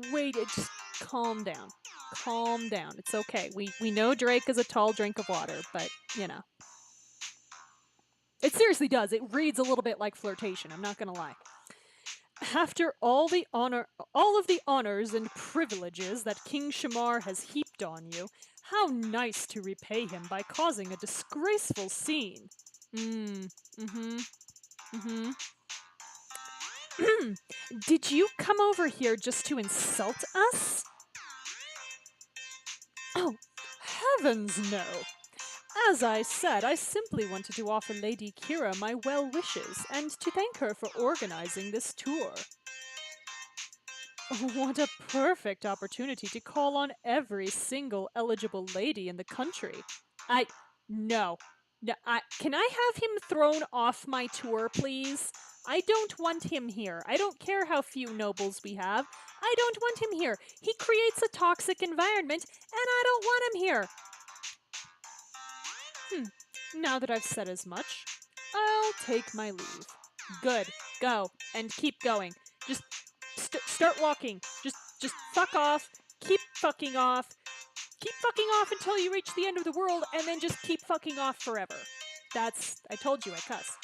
Just calm down. Calm down. It's okay. We know Drake is a tall drink of water, but, you know. It seriously does. It reads a little bit like flirtation, I'm not gonna lie. After all of the honors and privileges that King Shamar has heaped on you, how nice to repay him by causing a disgraceful scene. Did you come over here just to insult us? Oh, heavens no! As I said, I simply wanted to offer Lady Kira my well wishes and to thank her for organizing this tour. What a perfect opportunity to call on every single eligible lady in the country. No, can I have him thrown off my tour, please? I don't want him here. I don't care how few nobles we have. I don't want him here. He creates a toxic environment, and I don't want him here. Now that I've said as much, I'll take my leave. Good. Go. And keep going. Just start walking. Just fuck off. Keep fucking off. Keep fucking off until you reach the end of the world, and then just keep fucking off forever. I told you I cuss.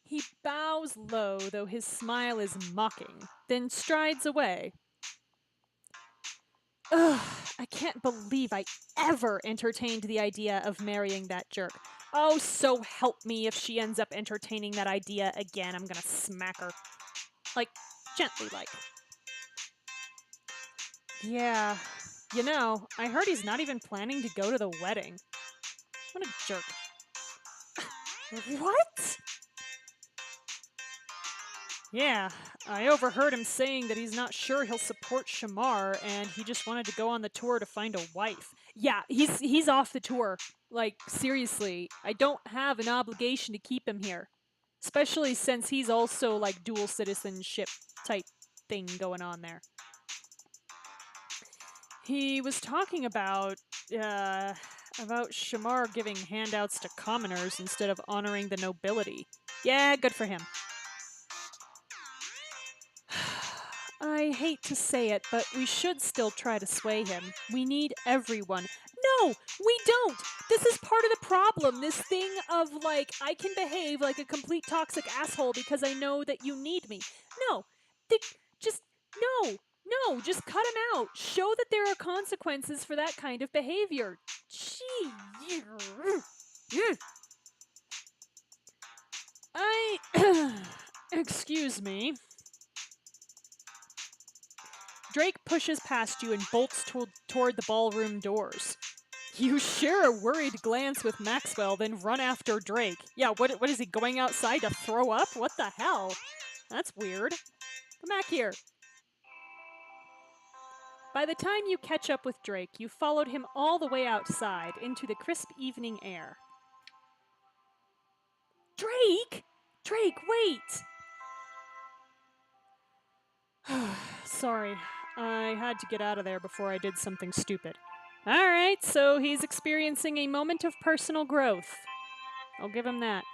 He bows low, though his smile is mocking, then strides away. Ugh, I can't believe I ever entertained the idea of marrying that jerk. Oh, so help me if she ends up entertaining that idea again. I'm gonna smack her. Like, gently, like. Yeah, you know, I heard he's not even planning to go to the wedding. What a jerk. What? Yeah, I overheard him saying that he's not sure he'll support Shamar, and he just wanted to go on the tour to find a wife. Yeah, he's off the tour. Like, seriously, I don't have an obligation to keep him here. Especially since he's also, like, dual citizenship type thing going on there. He was talking about Shamar giving handouts to commoners instead of honoring the nobility. Yeah, good for him. I hate to say it, but we should still try to sway him. We need everyone. No, we don't! This is part of the problem, this thing of, like, I can behave like a complete toxic asshole because I know that you need me. No, just cut him out. Show that there are consequences for that kind of behavior. Gee. Excuse me. Drake pushes past you and bolts toward the ballroom doors. You share a worried glance with Maxwell, then run after Drake. Yeah, what is he, going outside to throw up? What the hell? That's weird. Come back here. By the time you catch up with Drake, you followed him all the way outside into the crisp evening air. Drake! Drake, wait! Sorry, I had to get out of there before I did something stupid. Alright, so he's experiencing a moment of personal growth. I'll give him that.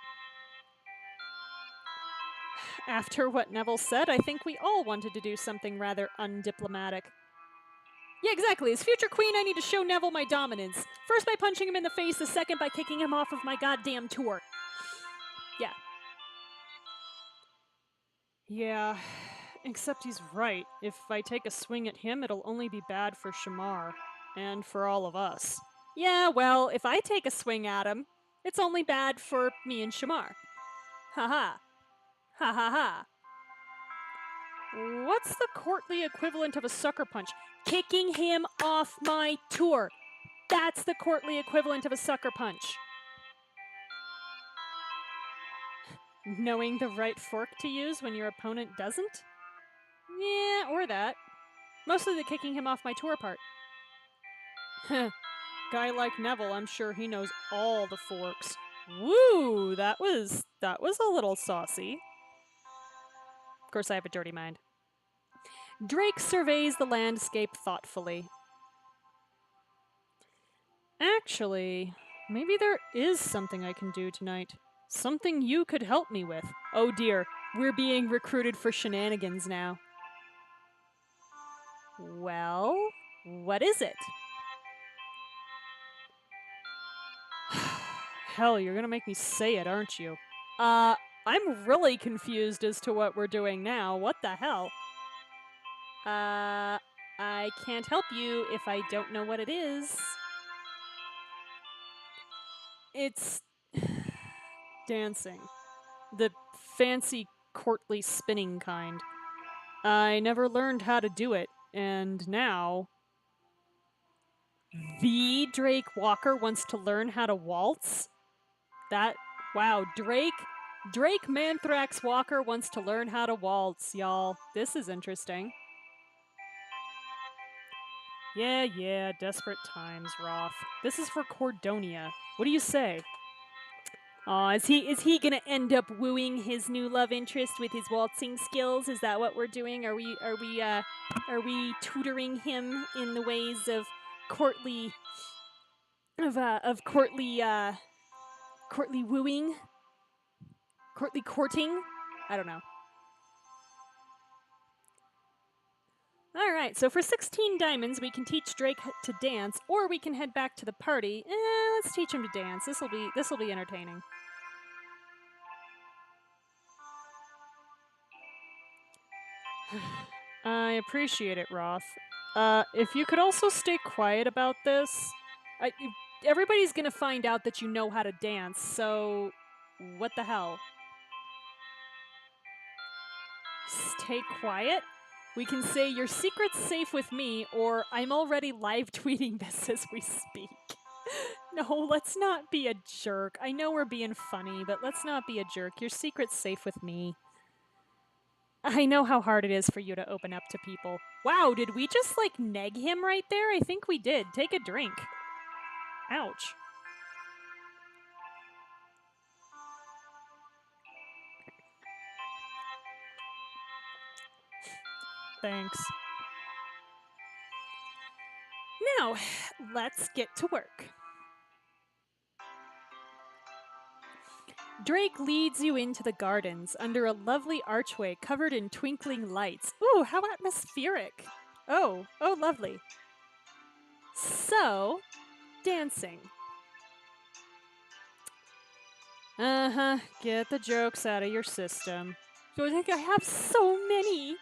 After what Neville said, I think we all wanted to do something rather undiplomatic. Yeah, exactly. As future queen, I need to show Neville my dominance. First by punching him in the face, the second by kicking him off of my goddamn tour. Yeah. Yeah, except he's right. If I take a swing at him, it'll only be bad for Shamar. And for all of us. Yeah, well, if I take a swing at him, it's only bad for me and Shamar. Ha-ha. Ha-ha-ha. What's the courtly equivalent of a sucker punch? Kicking him off my tour. That's the courtly equivalent of a sucker punch. Knowing the right fork to use when your opponent doesn't? Yeah, or that. Mostly the kicking him off my tour part. Guy like Neville, I'm sure he knows all the forks. Woo, that was a little saucy. Of course, I have a dirty mind. Drake surveys the landscape thoughtfully. Actually, maybe there is something I can do tonight. Something you could help me with. Oh dear, we're being recruited for shenanigans now. Well, what is it? Hell, you're gonna make me say it, aren't you? I'm really confused as to what we're doing now. What the hell? I can't help you if I don't know what it is. It's dancing. The fancy, courtly spinning kind. I never learned how to do it, and now the Drake Walker wants to learn how to waltz? Wow, Drake Manthrax Walker wants to learn how to waltz, y'all. This is interesting. Yeah, desperate times, Roth. This is for Cordonia. What do you say? Aw, is he gonna end up wooing his new love interest with his waltzing skills? Is that what we're doing? Are we tutoring him in the ways of courtly courtly wooing? Courtly courting? I don't know. Alright, so for 16 diamonds, we can teach Drake to dance, or we can head back to the party. Let's teach him to dance. This'll be entertaining. I appreciate it, Roth. If you could also stay quiet about this. Everybody's gonna find out that you know how to dance, so what the hell? Stay quiet? We can say your secret's safe with me, or I'm already live tweeting this as we speak. No, let's not be a jerk. I know we're being funny, but let's not be a jerk. Your secret's safe with me. I know how hard it is for you to open up to people. Wow, did we just, neg him right there? I think we did. Take a drink. Ouch. Thanks. Now, let's get to work. Drake leads you into the gardens under a lovely archway covered in twinkling lights. Ooh, how atmospheric. Oh, lovely. So, dancing. Get the jokes out of your system. So I think I have so many.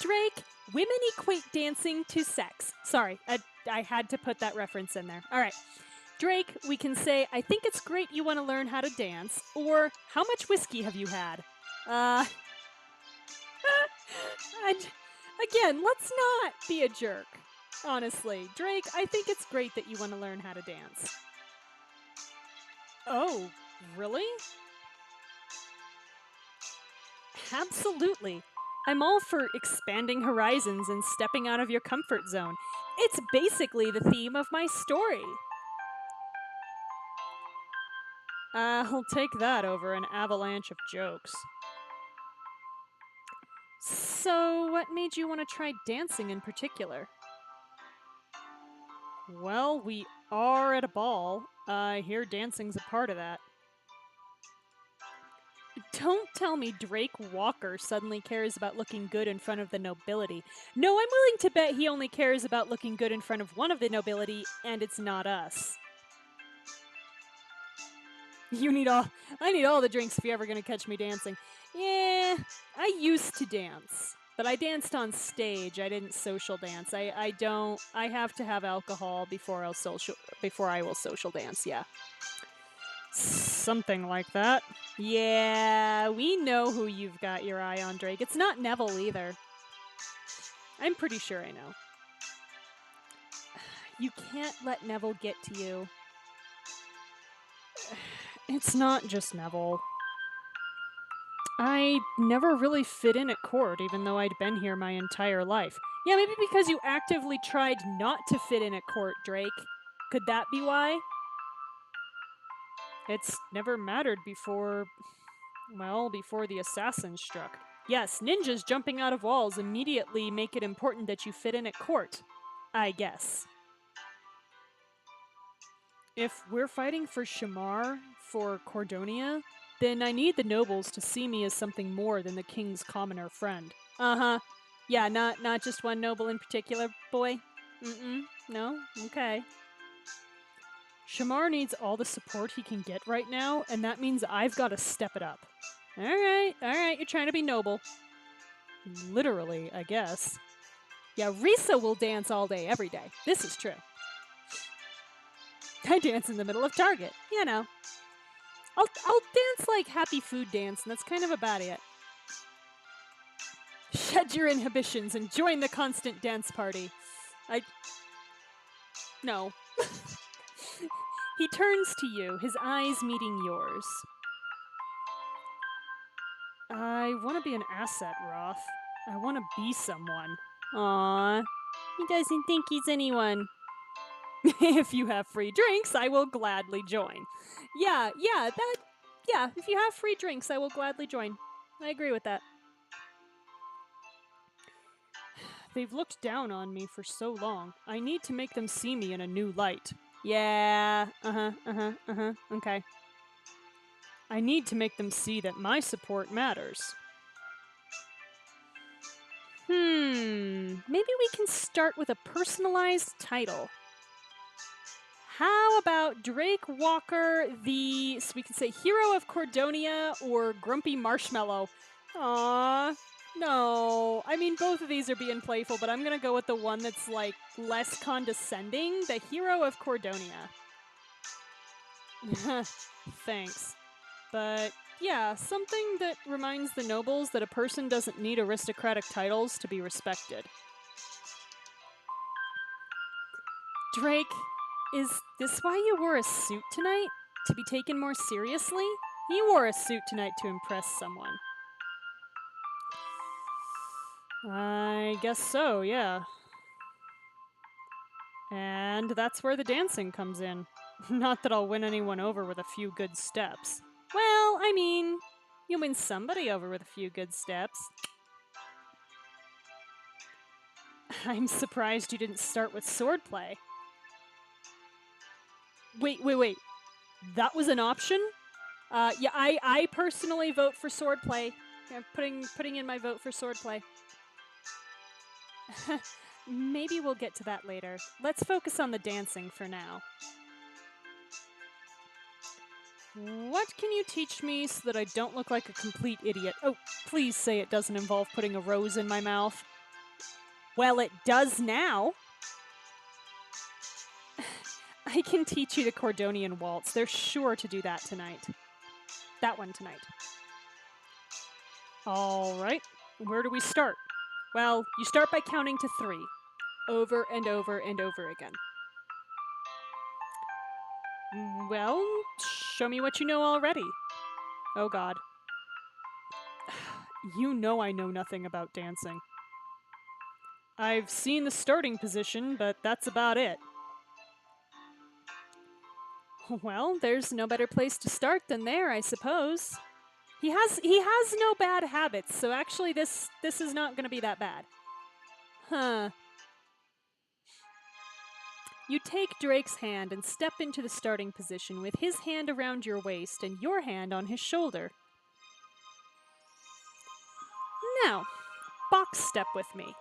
Drake, women equate dancing to sex. Sorry, I had to put that reference in there. All right. Drake, we can say, I think it's great you want to learn how to dance, or how much whiskey have you had? Uh, and again, let's not be a jerk. Honestly, Drake, I think it's great that you want to learn how to dance. Oh, really? Absolutely. I'm all for expanding horizons and stepping out of your comfort zone. It's basically the theme of my story. I'll take that over an avalanche of jokes. So, what made you want to try dancing in particular? Well, we are at a ball. I hear dancing's a part of that. Don't tell me Drake Walker suddenly cares about looking good in front of the nobility. No, I'm willing to bet he only cares about looking good in front of one of the nobility, and it's not us. I need all the drinks if you're ever gonna catch me dancing. Yeah, I used to dance, but I danced on stage. I didn't social dance. I have to have alcohol before I will social dance, yeah. Something like that. Yeah, we know who you've got your eye on, Drake. It's not Neville either. I'm pretty sure I know. You can't let Neville get to you. It's not just Neville. I never really fit in at court, even though I'd been here my entire life. Yeah, maybe because you actively tried not to fit in at court, Drake. Could that be why? It's never mattered before the assassin struck. Yes, ninjas jumping out of walls immediately make it important that you fit in at court, I guess. If we're fighting for Shamar, for Cordonia, then I need the nobles to see me as something more than the king's commoner friend. Uh-huh. Yeah, not just one noble in particular, boy? No? Okay. Shamar needs all the support he can get right now, and that means I've got to step it up. Alright, you're trying to be noble. Literally, I guess. Yeah, Risa will dance all day, every day. This is true. I dance in the middle of Target, you know. I'll dance like Happy Food Dance, and that's kind of about it. Shed your inhibitions and join the constant dance party. No. He turns to you, his eyes meeting yours. I want to be an asset, Roth. I want to be someone. Aww. He doesn't think he's anyone. If you have free drinks, I will gladly join. Yeah, if you have free drinks, I will gladly join. I agree with that. They've looked down on me for so long. I need to make them see me in a new light. Yeah, okay. I need to make them see that my support matters. Maybe we can start with a personalized title. How about Drake Walker, so we can say Hero of Cordonia or Grumpy Marshmallow? Aww. No. I mean, both of these are being playful, but I'm gonna go with the one that's, like, less condescending. The Hero of Cordonia. Thanks. But, yeah, something that reminds the nobles that a person doesn't need aristocratic titles to be respected. Drake, is this why you wore a suit tonight? To be taken more seriously? You wore a suit tonight to impress someone. I guess so, yeah. And that's where the dancing comes in. Not that I'll win anyone over with a few good steps. Well, I mean, you win somebody over with a few good steps. I'm surprised you didn't start with swordplay. Wait. That was an option? Yeah, I personally vote for swordplay. Yeah, putting in my vote for swordplay. Maybe we'll get to that later. Let's focus on the dancing for now. What can you teach me so that I don't look like a complete idiot? Oh, please say it doesn't involve putting a rose in my mouth. Well, it does now. I can teach you the Cordonian waltz. They're sure to do that tonight. That one tonight. All right. Where do we start? Well, you start by counting to 3. Over and over and over again. Well, show me what you know already. Oh, God. You know I know nothing about dancing. I've seen the starting position, but that's about it. Well, there's no better place to start than there, I suppose. He has no bad habits, so actually this is not going to be that bad. Huh. You take Drake's hand and step into the starting position with his hand around your waist and your hand on his shoulder. Now, box step with me.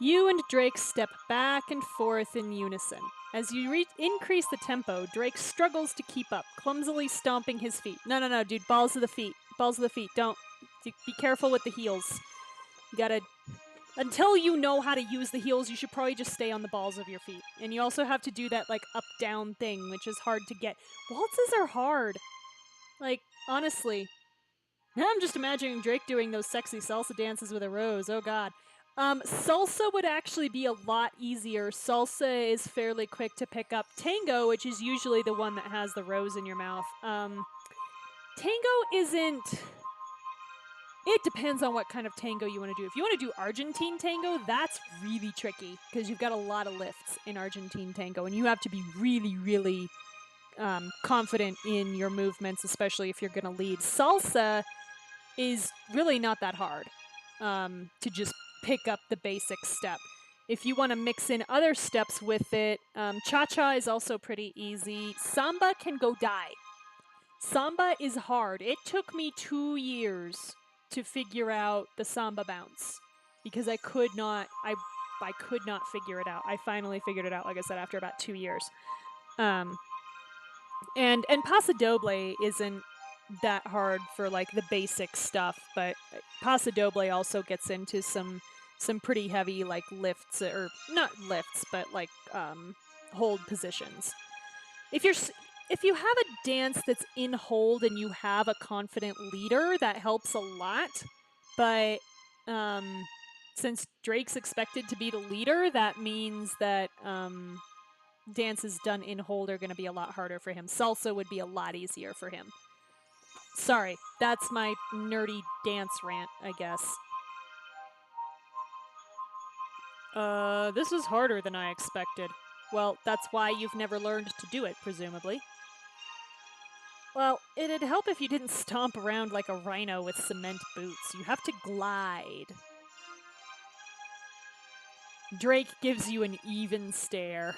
You and Drake step back and forth in unison. As you increase the tempo, Drake struggles to keep up, clumsily stomping his feet. No, dude, balls of the feet. Balls of the feet. Don't. Be careful with the heels. You gotta... Until you know how to use the heels, you should probably just stay on the balls of your feet. And you also have to do that, like, up-down thing, which is hard to get. Waltzes are hard. Like, honestly. I'm just imagining Drake doing those sexy salsa dances with a rose. Oh, God. Salsa would actually be a lot easier. Salsa is fairly quick to pick up. Tango, which is usually the one that has the rose in your mouth. Tango isn't... It depends on what kind of tango you want to do. If you want to do Argentine tango, that's really tricky because you've got a lot of lifts in Argentine tango, and you have to be really, really confident in your movements, especially if you're going to lead. Salsa is really not that hard to just pick up the basic step. If you want to mix in other steps with it, cha-cha is also pretty easy. Samba can go die. Samba is hard. It took me 2 years to figure out the samba bounce because I could not figure it out. I finally figured it out, like I said, after about 2 years. And Paso Doble isn't that hard for like the basic stuff, but Paso Doble also gets into some pretty heavy like lifts, or not lifts, but like hold positions. If you have a dance that's in hold and you have a confident leader, that helps a lot. But since Drake's expected to be the leader, that means that dances done in hold are going to be a lot harder for him. Salsa would be a lot easier for him. Sorry, that's my nerdy dance rant, I guess. This is harder than I expected. Well, that's why you've never learned to do it, presumably. Well, it'd help if you didn't stomp around like a rhino with cement boots. You have to glide. Drake gives you an even stare.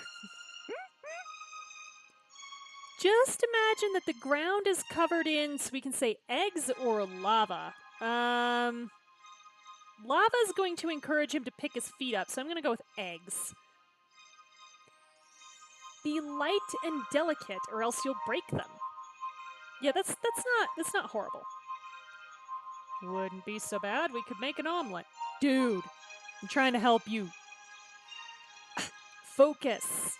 Just imagine that the ground is covered in, so we can say eggs or lava. Lava is going to encourage him to pick his feet up, so I'm going to go with eggs. Be light and delicate, or else you'll break them. Yeah, that's not horrible. Wouldn't be so bad. We could make an omelet. Dude, I'm trying to help you. Focus.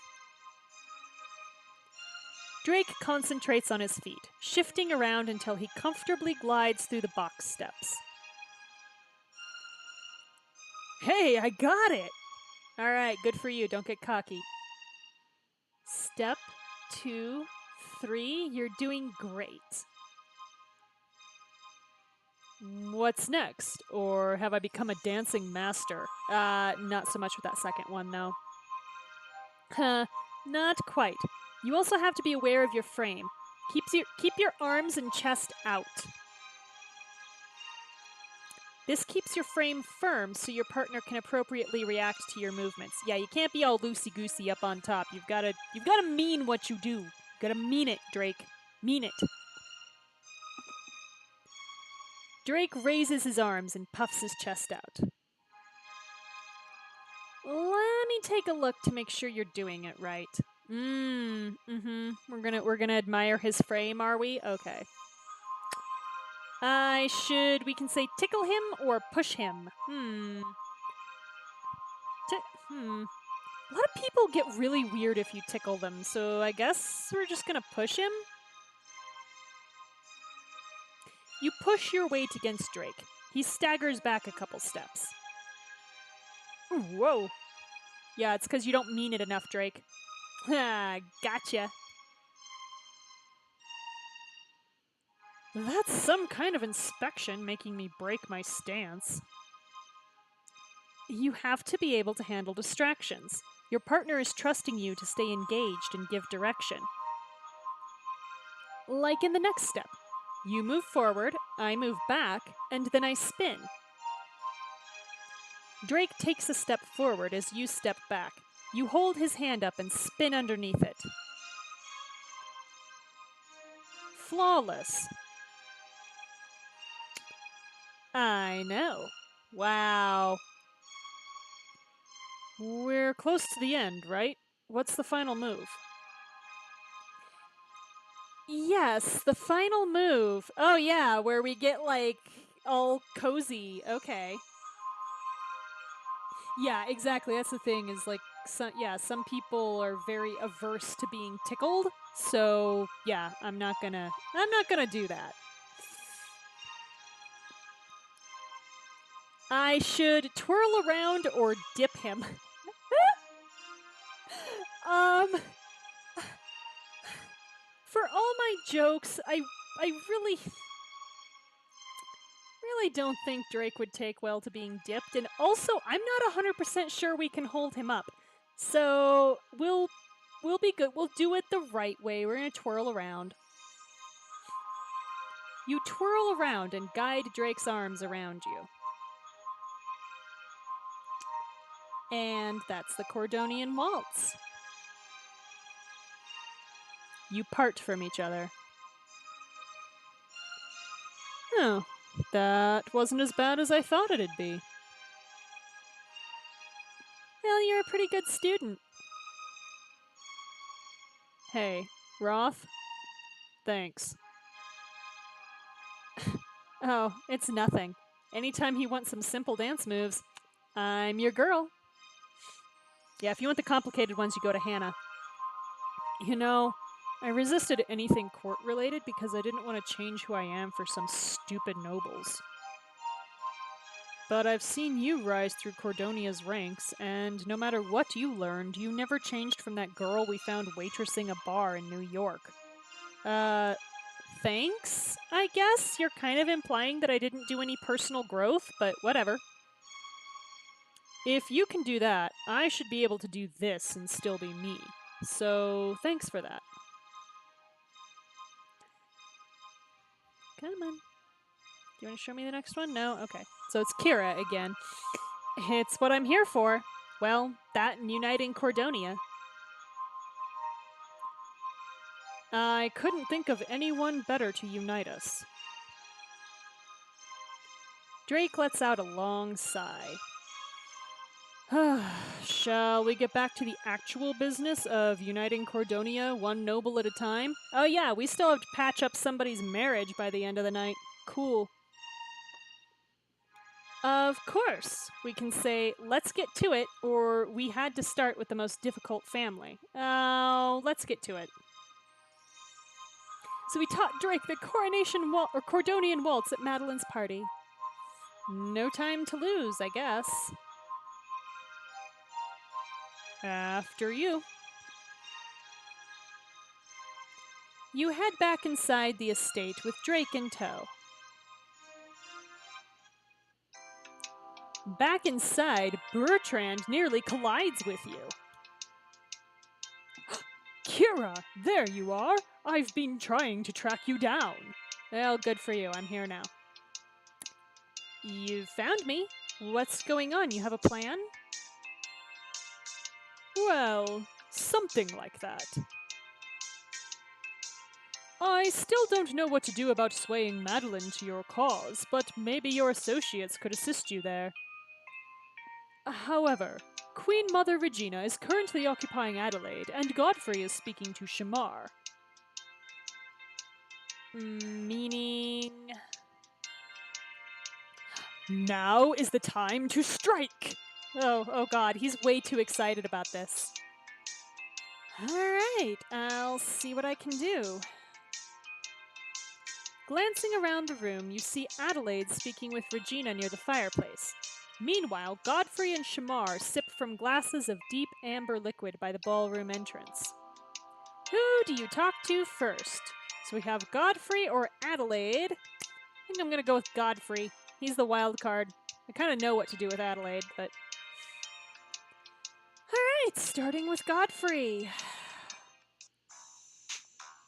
Drake concentrates on his feet, shifting around until he comfortably glides through the box steps. Hey, I got it! All right, good for you. Don't get cocky. Step 2, 3. You're doing great. What's next? Or have I become a dancing master? Not so much with that second one, though. Not quite. You also have to be aware of your frame. Keep your arms and chest out. This keeps your frame firm so your partner can appropriately react to your movements. Yeah, you can't be all loosey-goosey up on top. You've gotta mean what you do. You gotta mean it, Drake. Mean it. Drake raises his arms and puffs his chest out. Let me take a look to make sure you're doing it right. We're gonna admire his frame, are we? Okay. We can say tickle him or push him. A lot of people get really weird if you tickle them, so I guess we're just gonna push him? You push your weight against Drake. He staggers back a couple steps. Ooh, whoa. Yeah, it's because you don't mean it enough, Drake. Ha, gotcha. That's some kind of inspection making me break my stance. You have to be able to handle distractions. Your partner is trusting you to stay engaged and give direction. Like in the next step. You move forward, I move back, and then I spin. Drake takes a step forward as you step back. You hold his hand up and spin underneath it. Flawless. I know. Wow. We're close to the end, right? What's the final move? Yes, the final move. Oh, yeah, where we get like all cozy. Okay. Yeah, exactly. That's the thing is like, some people are very averse to being tickled. So, yeah, I'm not gonna do that. I should twirl around or dip him. um, for all my jokes, I really don't think Drake would take well to being dipped, and also I'm not 100% sure we can hold him up. So we'll be good. We'll do it the right way. We're gonna twirl around. You twirl around and guide Drake's arms around you. And that's the Cordonian waltz. You part from each other. Oh, that wasn't as bad as I thought it'd be. Well, you're a pretty good student. Hey, Roth? Thanks. Oh, it's nothing. Anytime he wants some simple dance moves, I'm your girl. Yeah, if you want the complicated ones, you go to Hannah. You know, I resisted anything court-related because I didn't want to change who I am for some stupid nobles. But I've seen you rise through Cordonia's ranks, and no matter what you learned, you never changed from that girl we found waitressing a bar in New York. Thanks, I guess? You're kind of implying that I didn't do any personal growth, but whatever. If you can do that, I should be able to do this and still be me. So, thanks for that. Come on. Do you want to show me the next one? No? Okay. So it's Kira again. It's what I'm here for. Well, that and uniting Cordonia. I couldn't think of anyone better to unite us. Drake lets out a long sigh. Shall we get back to the actual business of uniting Cordonia one noble at a time? Oh yeah, we still have to patch up somebody's marriage by the end of the night. Cool. Of course, we can say, let's get to it, or we had to start with the most difficult family. Oh, let's get to it. So we taught Drake the Cordonian waltz at Madeline's party. No time to lose, I guess. After you. You head back inside the estate with Drake in tow. Back inside, Bertrand nearly collides with you. Kira, there you are. I've been trying to track you down. Well, good for you. I'm here now. You found me. What's going on? You have a plan? Well, something like that. I still don't know what to do about swaying Madeline to your cause, but maybe your associates could assist you there. However, Queen Mother Regina is currently occupying Adelaide, and Godfrey is speaking to Shamar. Meaning... Now is the time to strike! Oh God, he's way too excited about this. Alright, I'll see what I can do. Glancing around the room, you see Adelaide speaking with Regina near the fireplace. Meanwhile, Godfrey and Shamar sip from glasses of deep amber liquid by the ballroom entrance. Who do you talk to first? So we have Godfrey or Adelaide. I think I'm going to go with Godfrey. He's the wild card. I kind of know what to do with Adelaide, but... Alright, starting with Godfrey.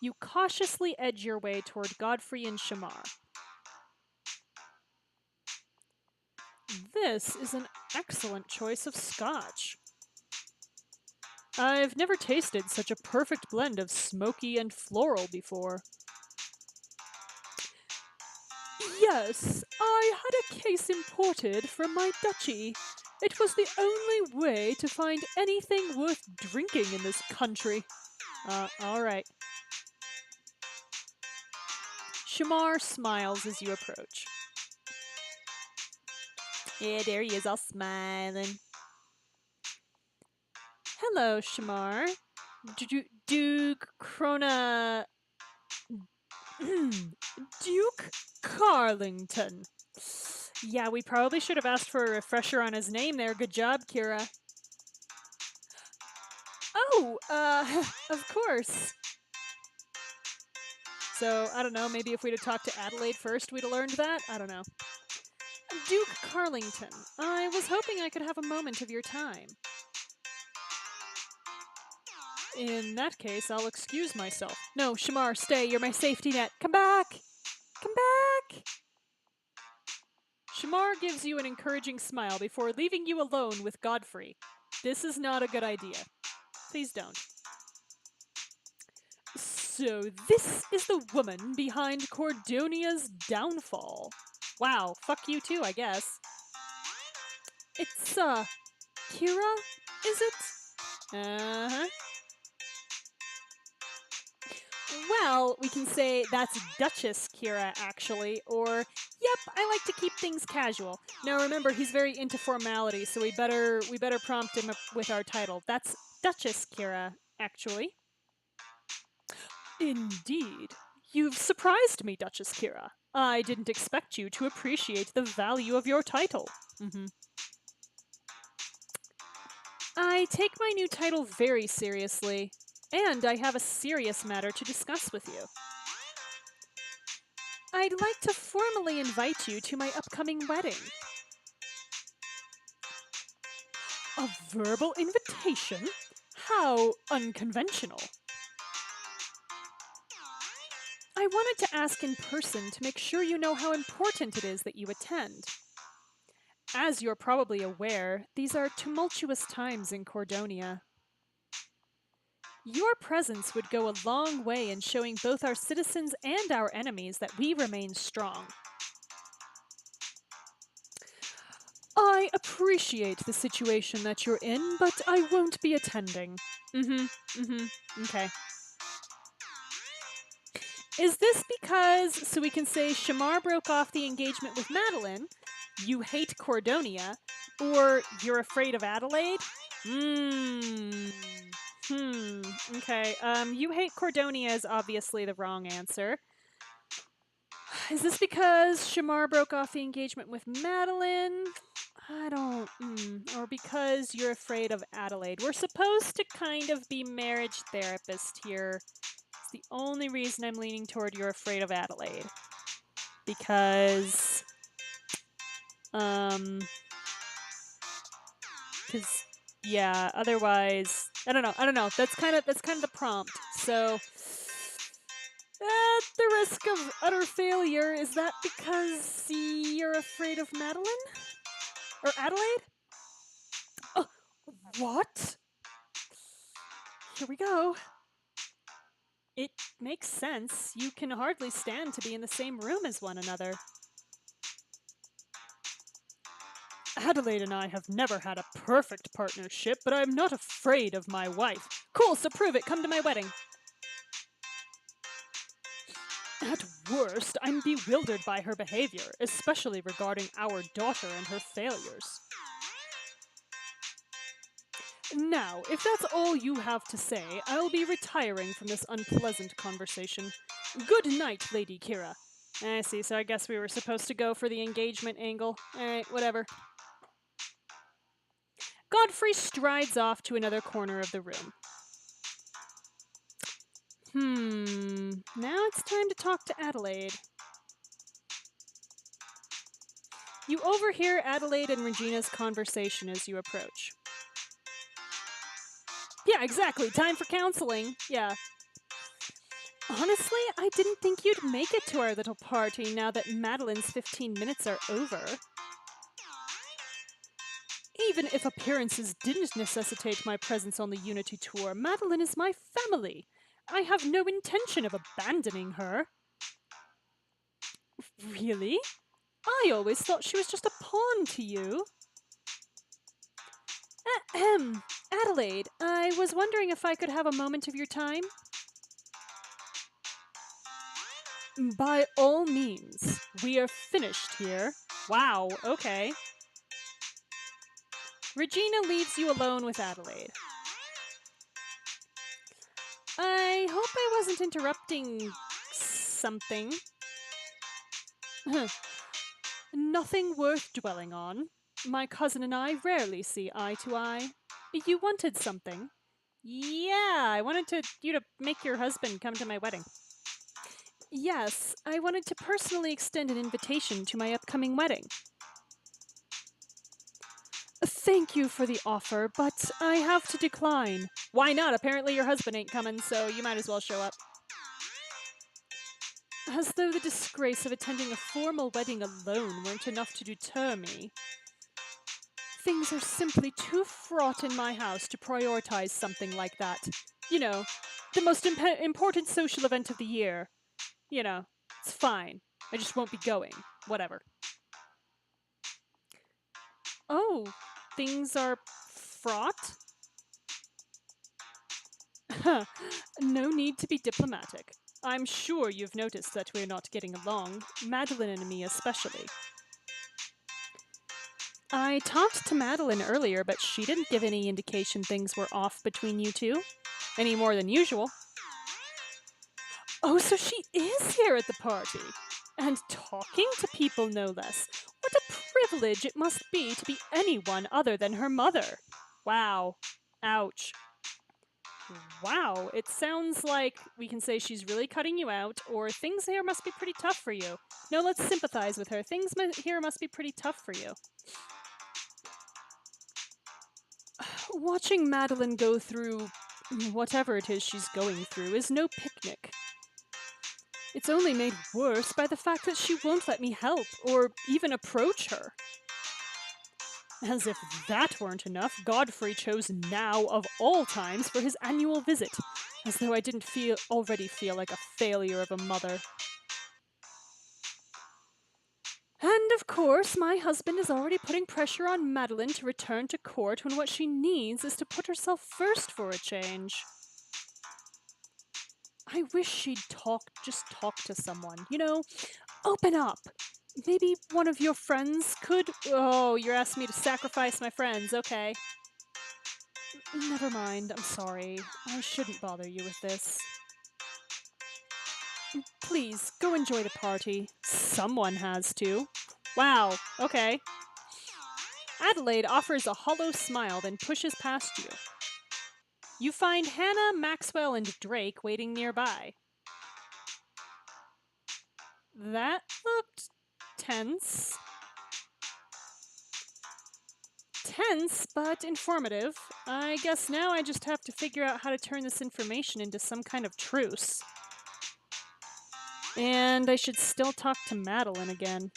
You cautiously edge your way toward Godfrey and Shamar. This is an excellent choice of scotch. I've never tasted such a perfect blend of smoky and floral before. Yes, I had a case imported from my duchy. It was the only way to find anything worth drinking in this country. Alright. Shamar smiles as you approach. Yeah, there he is, all smiling. Hello, Shamar. Duke Krona... Duke Carlington. Yeah, we probably should have asked for a refresher on his name there. Good job, Kira. Oh, of course. So, I don't know, maybe if we'd have talked to Adelaide first, we'd have learned that? I don't know. Duke Carlington, I was hoping I could have a moment of your time. In that case, I'll excuse myself. No, Shamar, stay. You're my safety net. Come back! Come back! Shamar gives you an encouraging smile before leaving you alone with Godfrey. This is not a good idea. Please don't. So this is the woman behind Cordonia's downfall. Wow, fuck you too, I guess. It's, Kira, is it? Uh-huh. Well, we can say that's Duchess Kira, actually, or, yep, I like to keep things casual. Now remember, he's very into formality, so we better prompt him with our title. That's Duchess Kira, actually. Indeed. You've surprised me, Duchess Kira. I didn't expect you to appreciate the value of your title. I take my new title very seriously, and I have a serious matter to discuss with you. I'd like to formally invite you to my upcoming wedding. A verbal invitation? How unconventional. I wanted to ask in person to make sure you know how important it is that you attend. As you're probably aware, these are tumultuous times in Cordonia. Your presence would go a long way in showing both our citizens and our enemies that we remain strong. I appreciate the situation that you're in, but I won't be attending. Okay. Is this because, so we can say Shamar broke off the engagement with Madeline, you hate Cordonia, or you're afraid of Adelaide? Okay, you hate Cordonia is obviously the wrong answer. Is this because Shamar broke off the engagement with Madeline? I don't, or because you're afraid of Adelaide. We're supposed to kind of be marriage therapists here. It's the only reason I'm leaning toward you're afraid of Adelaide. Because, yeah, otherwise, I don't know. That's kind of the prompt. So, at the risk of utter failure, is that because you're afraid of Madeline? Or Adelaide? Oh, what? Here we go. It makes sense. You can hardly stand to be in the same room as one another. Adelaide and I have never had a perfect partnership, but I'm not afraid of my wife. Cool, so prove it. Come to my wedding. At worst, I'm bewildered by her behavior, especially regarding our daughter and her failures. Now, if that's all you have to say, I'll be retiring from this unpleasant conversation. Good night, Lady Kira. I see, so I guess we were supposed to go for the engagement angle. Alright, whatever. Godfrey strides off to another corner of the room. Now it's time to talk to Adelaide. You overhear Adelaide and Regina's conversation as you approach. Yeah, exactly. Time for counseling. Yeah. Honestly, I didn't think you'd make it to our little party now that Madeline's 15 minutes are over. Even if appearances didn't necessitate my presence on the Unity Tour, Madeline is my family. I have no intention of abandoning her. Really? I always thought she was just a pawn to you. Ahem. Adelaide, I was wondering if I could have a moment of your time? By all means. We are finished here. Wow, okay. Regina leaves you alone with Adelaide. I hope I wasn't interrupting something. Nothing worth dwelling on. My cousin and I rarely see eye to eye. You wanted something. Yeah, I wanted you to make your husband come to my wedding. Yes, I wanted to personally extend an invitation to my upcoming wedding. Thank you for the offer, but I have to decline. Why not? Apparently your husband ain't coming, so you might as well show up. As though the disgrace of attending a formal wedding alone weren't enough to deter me. Things are simply too fraught in my house to prioritize something like that. You know, the most important social event of the year. You know, it's fine. I just won't be going. Whatever. Oh, things are fraught? No need to be diplomatic. I'm sure you've noticed that we're not getting along, Madeline and me especially. I talked to Madeline earlier, but she didn't give any indication things were off between you two. Any more than usual. Oh, so she is here at the party. And talking to people, no less. What a privilege it must be to be anyone other than her mother. Wow. Ouch. Wow, it sounds like we can say she's really cutting you out, or things here must be pretty tough for you. No, let's sympathize with her. Things here must be pretty tough for you. Watching Madeline go through whatever it is she's going through is no picnic. It's only made worse by the fact that she won't let me help or even approach her. As if that weren't enough, Godfrey chose now of all times for his annual visit, as though I didn't already feel like a failure of a mother. And of course, my husband is already putting pressure on Madeline to return to court when what she needs is to put herself first for a change. I wish she'd just talk to someone, open up. Maybe one of your friends could... Oh, you're asking me to sacrifice my friends, okay. Never mind, I'm sorry. I shouldn't bother you with this. Please, go enjoy the party. Someone has to. Wow, okay. Adelaide offers a hollow smile, then pushes past you. You find Hannah, Maxwell, and Drake waiting nearby. That looked tense. Tense, but informative. I guess now I just have to figure out how to turn this information into some kind of truce. And I should still talk to Madeline again.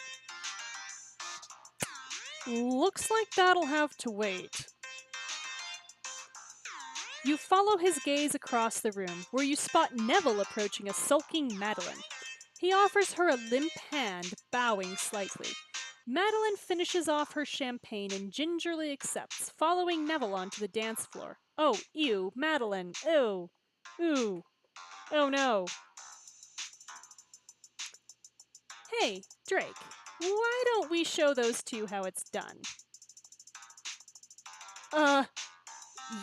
Looks like that'll have to wait. You follow his gaze across the room, where you spot Neville approaching a sulking Madeline. He offers her a limp hand, bowing slightly. Madeline finishes off her champagne and gingerly accepts, following Neville onto the dance floor. Oh, ew, Madeline, ew, ooh, oh no. Hey, Drake, why don't we show those two how it's done?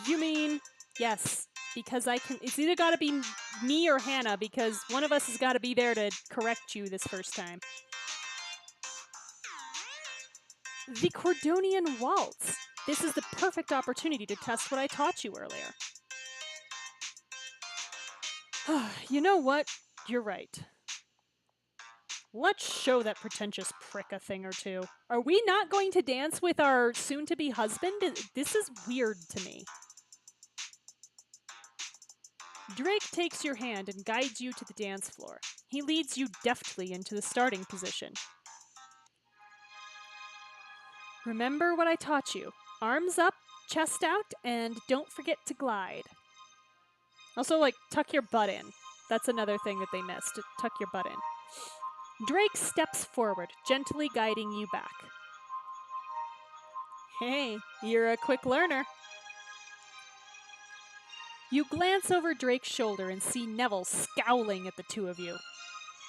You mean, yes, because it's either gotta be me or Hannah, because one of us has gotta be there to correct you this first time. The Cordonian Waltz. This is the perfect opportunity to test what I taught you earlier. You know what? You're right. Let's show that pretentious prick a thing or two. Are we not going to dance with our soon-to-be husband? This is weird to me. Drake takes your hand and guides you to the dance floor. He leads you deftly into the starting position. Remember what I taught you. Arms up, chest out, and don't forget to glide. Also, tuck your butt in. That's another thing that they missed. Tuck your butt in. Drake steps forward, gently guiding you back. Hey, you're a quick learner. You glance over Drake's shoulder and see Neville scowling at the two of you.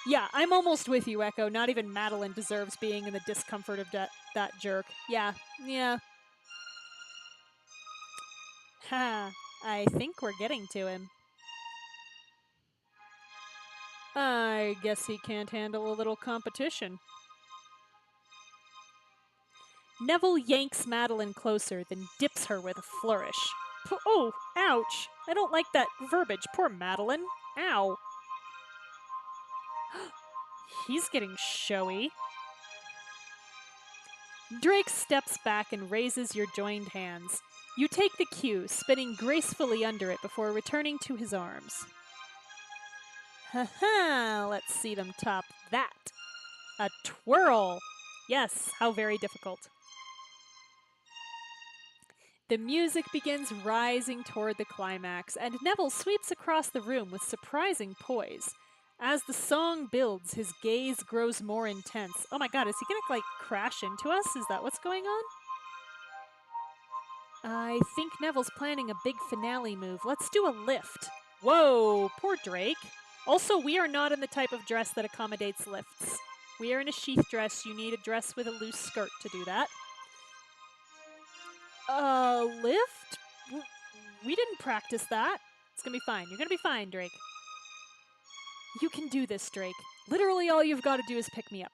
Yeah, I'm almost with you, Echo. Not even Madeline deserves being in the discomfort of that jerk. Yeah. Ha, I think we're getting to him. I guess he can't handle a little competition. Neville yanks Madeline closer, then dips her with a flourish. Oh, ouch. I don't like that verbiage. Poor Madeline. Ow. He's getting showy. Drake steps back and raises your joined hands. You take the cue, spinning gracefully under it before returning to his arms. Ha-ha, let's see them top that. A twirl. Yes, how very difficult. The music begins rising toward the climax, and Neville sweeps across the room with surprising poise. As the song builds, his gaze grows more intense. Oh my god, is he gonna, crash into us? Is that what's going on? I think Neville's planning a big finale move. Let's do a lift. Whoa, poor Drake. Also, we are not in the type of dress that accommodates lifts. We are in a sheath dress. You need a dress with a loose skirt to do that. Lift? We didn't practice that. It's gonna be fine. You're gonna be fine, Drake. You can do this, Drake. Literally all you've got to do is pick me up.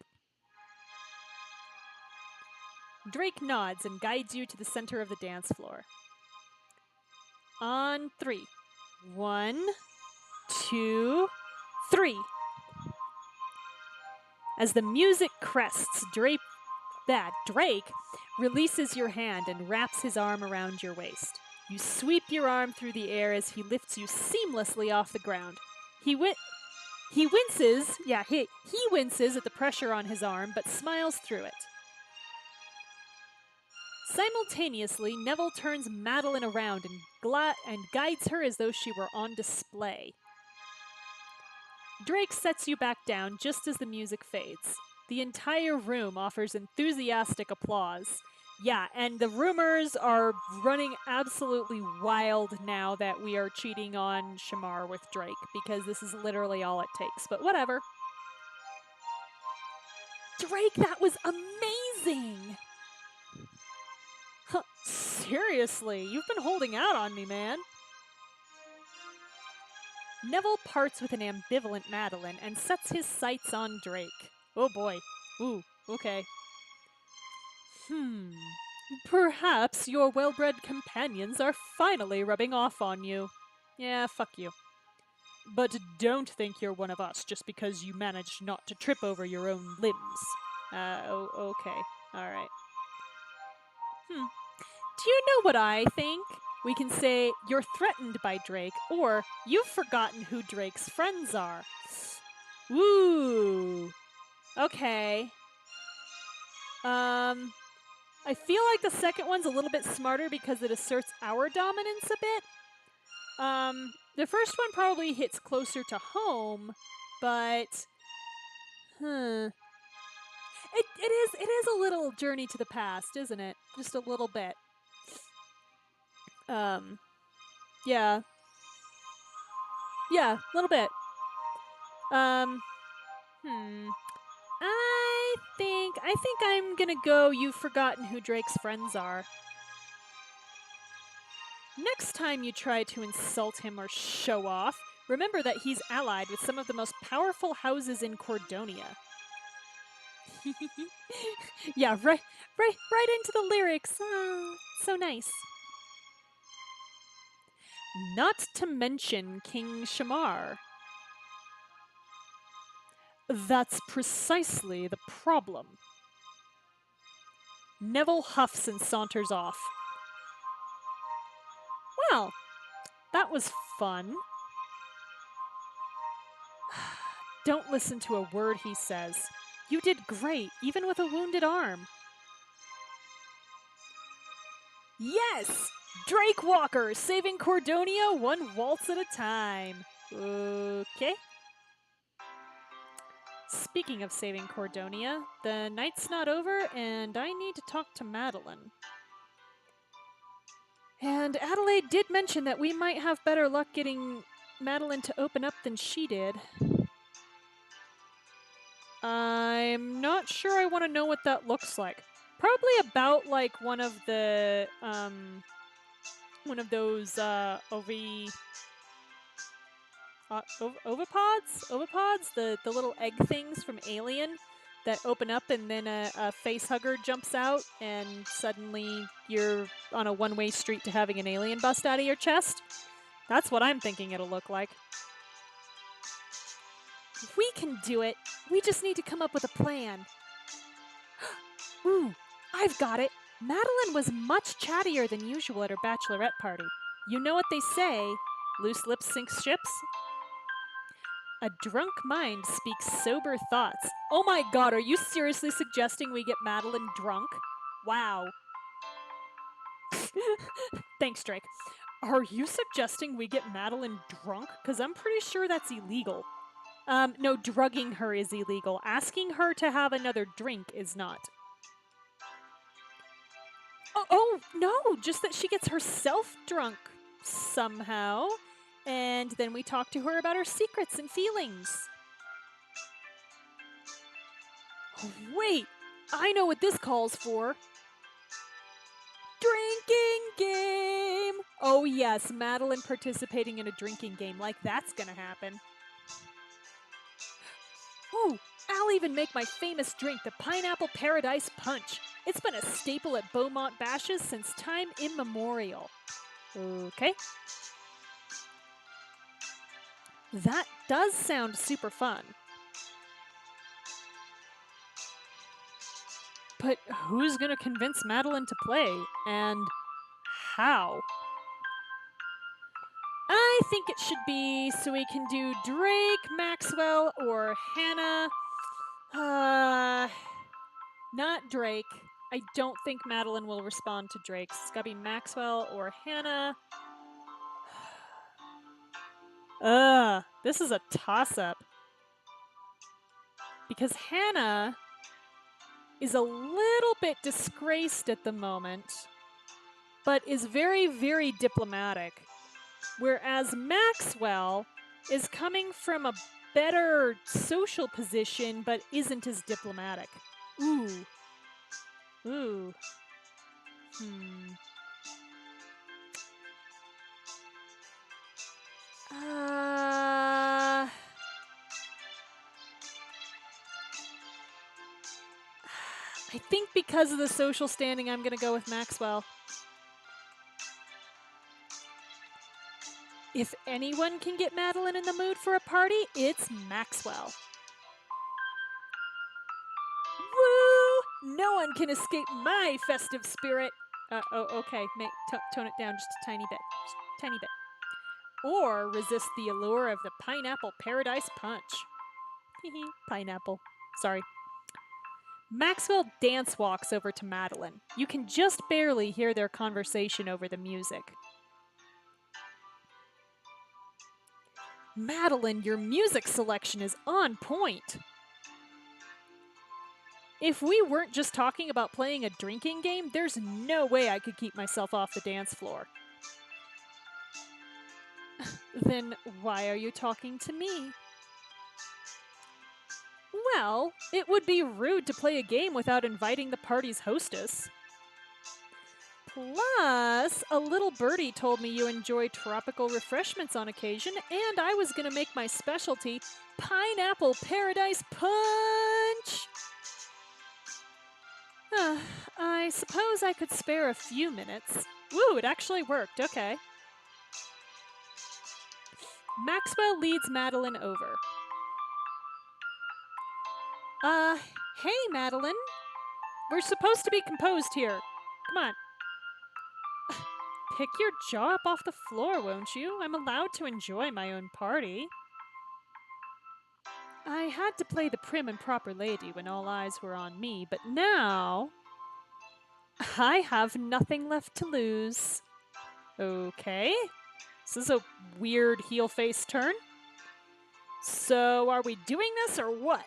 Drake nods and guides you to the center of the dance floor. On 3. 1, 2, 3. As the music crests, Drake releases your hand and wraps his arm around your waist. You sweep your arm through the air as he lifts you seamlessly off the ground. He winces at the pressure on his arm, but smiles through it. Simultaneously, Neville turns Madeline around and guides her as though she were on display. Drake sets you back down just as the music fades. The entire room offers enthusiastic applause. Yeah, and the rumors are running absolutely wild now that we are cheating on Shamar with Drake, because this is literally all it takes, but whatever. Drake, that was amazing! Seriously, you've been holding out on me, man. Neville parts with an ambivalent Madeline and sets his sights on Drake. Oh boy. Ooh, okay. Perhaps your well-bred companions are finally rubbing off on you. Yeah, fuck you. But don't think you're one of us just because you managed not to trip over your own limbs. Okay. Alright. Do you know what I think? We can say, you're threatened by Drake, or you've forgotten who Drake's friends are. Ooh. Okay. I feel like the second one's a little bit smarter because it asserts our dominance a bit. The first one probably hits closer to home, but... It is a little journey to the past, isn't it? Just a little bit. Yeah. Yeah, a little bit. I think I'm gonna go, you've forgotten who Drake's friends are. Next time you try to insult him or show off, remember that he's allied with some of the most powerful houses in Cordonia. Yeah, right into the lyrics. Oh, so nice. Not to mention King Shamar. That's precisely the problem. Neville huffs and saunters off. Well, that was fun. Don't listen to a word he says. You did great, even with a wounded arm. Yes! Drake Walker, saving Cordonia one waltz at a time. Okay. Speaking of saving Cordonia, the night's not over and I need to talk to Madeline. And Adelaide did mention that we might have better luck getting Madeline to open up than she did. I'm not sure I want to know what that looks like. Probably about like one of those ovipods, the little egg things from Alien that open up and then a face hugger jumps out and suddenly you're on a one-way street to having an alien bust out of your chest. That's what I'm thinking it'll look like. We can do it. We just need to come up with a plan. Ooh, I've got it. Madeline was much chattier than usual at her bachelorette party. You know what they say, loose lips sink ships? A drunk mind speaks sober thoughts. Oh my god, are you seriously suggesting we get Madeline drunk? Wow. Thanks, Drake. Are you suggesting we get Madeline drunk? Because I'm pretty sure that's illegal. No, drugging her is illegal. Asking her to have another drink is not. Oh, no, just that she gets herself drunk somehow. And then we talk to her about her secrets and feelings. Wait, I know what this calls for. Drinking game! Oh yes, Madeline participating in a drinking game, like that's gonna happen. Ooh, I'll even make my famous drink, the Pineapple Paradise Punch. It's been a staple at Beaumont Bashes since time immemorial. Okay. That does sound super fun. But who's gonna convince Madeline to play? And how? I think it should be so we can do Drake, Maxwell, or Hannah. Not Drake. I don't think Madeline will respond to Drake. It's gotta be Maxwell or Hannah. This is a toss-up. Because Hannah is a little bit disgraced at the moment, but is very, very diplomatic. Whereas Maxwell is coming from a better social position, but isn't as diplomatic. Ooh. I think because of the social standing, I'm going to go with Maxwell. If anyone can get Madeline in the mood for a party, it's Maxwell. Woo! No one can escape my festive spirit. Okay. Tone it down just a tiny bit. Just a tiny bit. Or resist the allure of the Pineapple Paradise Punch. Pineapple. Sorry. Maxwell dance walks over to Madeline. You can just barely hear their conversation over the music. Madeline, your music selection is on point. If we weren't just talking about playing a drinking game, there's no way I could keep myself off the dance floor. Then why are you talking to me? Well, it would be rude to play a game without inviting the party's hostess. Plus, a little birdie told me you enjoy tropical refreshments on occasion, and I was gonna make my specialty pineapple paradise punch. I suppose I could spare a few minutes. Woo, it actually worked. Okay. Maxwell leads Madeline over. Hey, Madeline. We're supposed to be composed here. Come on. Pick your jaw up off the floor, won't you? I'm allowed to enjoy my own party. I had to play the prim and proper lady when all eyes were on me, but now I have nothing left to lose. Okay. This is a weird heel face turn. So, are we doing this or what?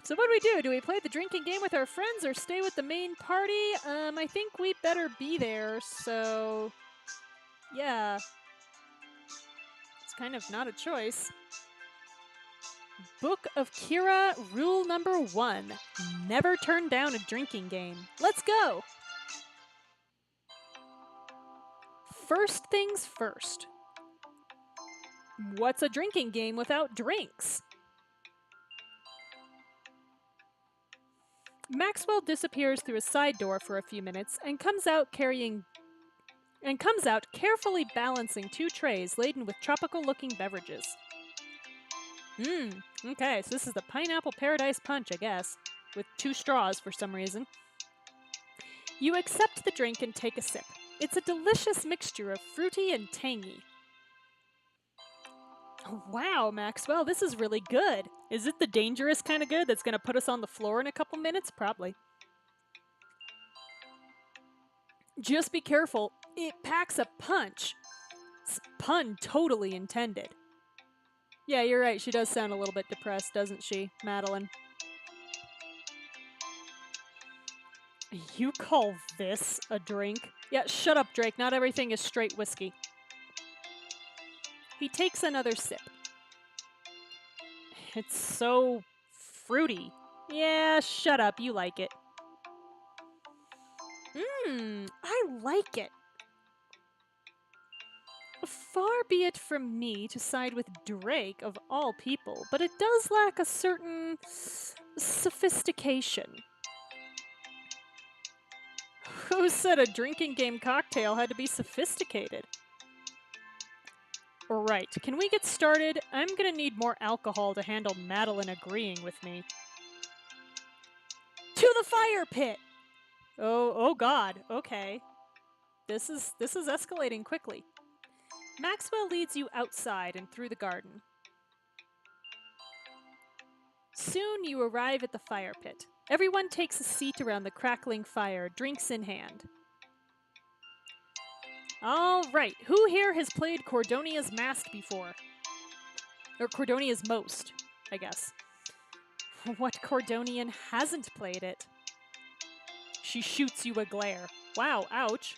So what do? Do we play the drinking game with our friends or stay with the main party? I think we better be there, so yeah. It's kind of not a choice. Book of Kira, rule number 1. Never turn down a drinking game. Let's go! First things first. What's a drinking game without drinks? Maxwell disappears through a side door for a few minutes and comes out carefully balancing 2 trays laden with tropical-looking beverages. Okay, so this is the Pineapple Paradise Punch, I guess, with 2 straws for some reason. You accept the drink and take a sip. It's a delicious mixture of fruity and tangy. Wow, Maxwell, this is really good. Is it the dangerous kind of good that's going to put us on the floor in a couple minutes? Probably. Just be careful. It packs a punch. Pun totally intended. Yeah, you're right. She does sound a little bit depressed, doesn't she, Madeline? You call this a drink? Yeah, shut up, Drake. Not everything is straight whiskey. He takes another sip. It's so fruity. Yeah, shut up. You like it. I like it. Far be it from me to side with Drake, of all people, but it does lack a certain sophistication. Who said a drinking game cocktail had to be sophisticated? Right, can we get started? I'm gonna need more alcohol to handle Madeline agreeing with me. To the fire pit! Oh God, okay. This is escalating quickly. Maxwell leads you outside and through the garden. Soon you arrive at the fire pit. Everyone takes a seat around the crackling fire, drinks in hand. All right, who here has played Cordonia's Mask before? Or Cordonia's Most, I guess. What Cordonian hasn't played it? She shoots you a glare. Wow, ouch.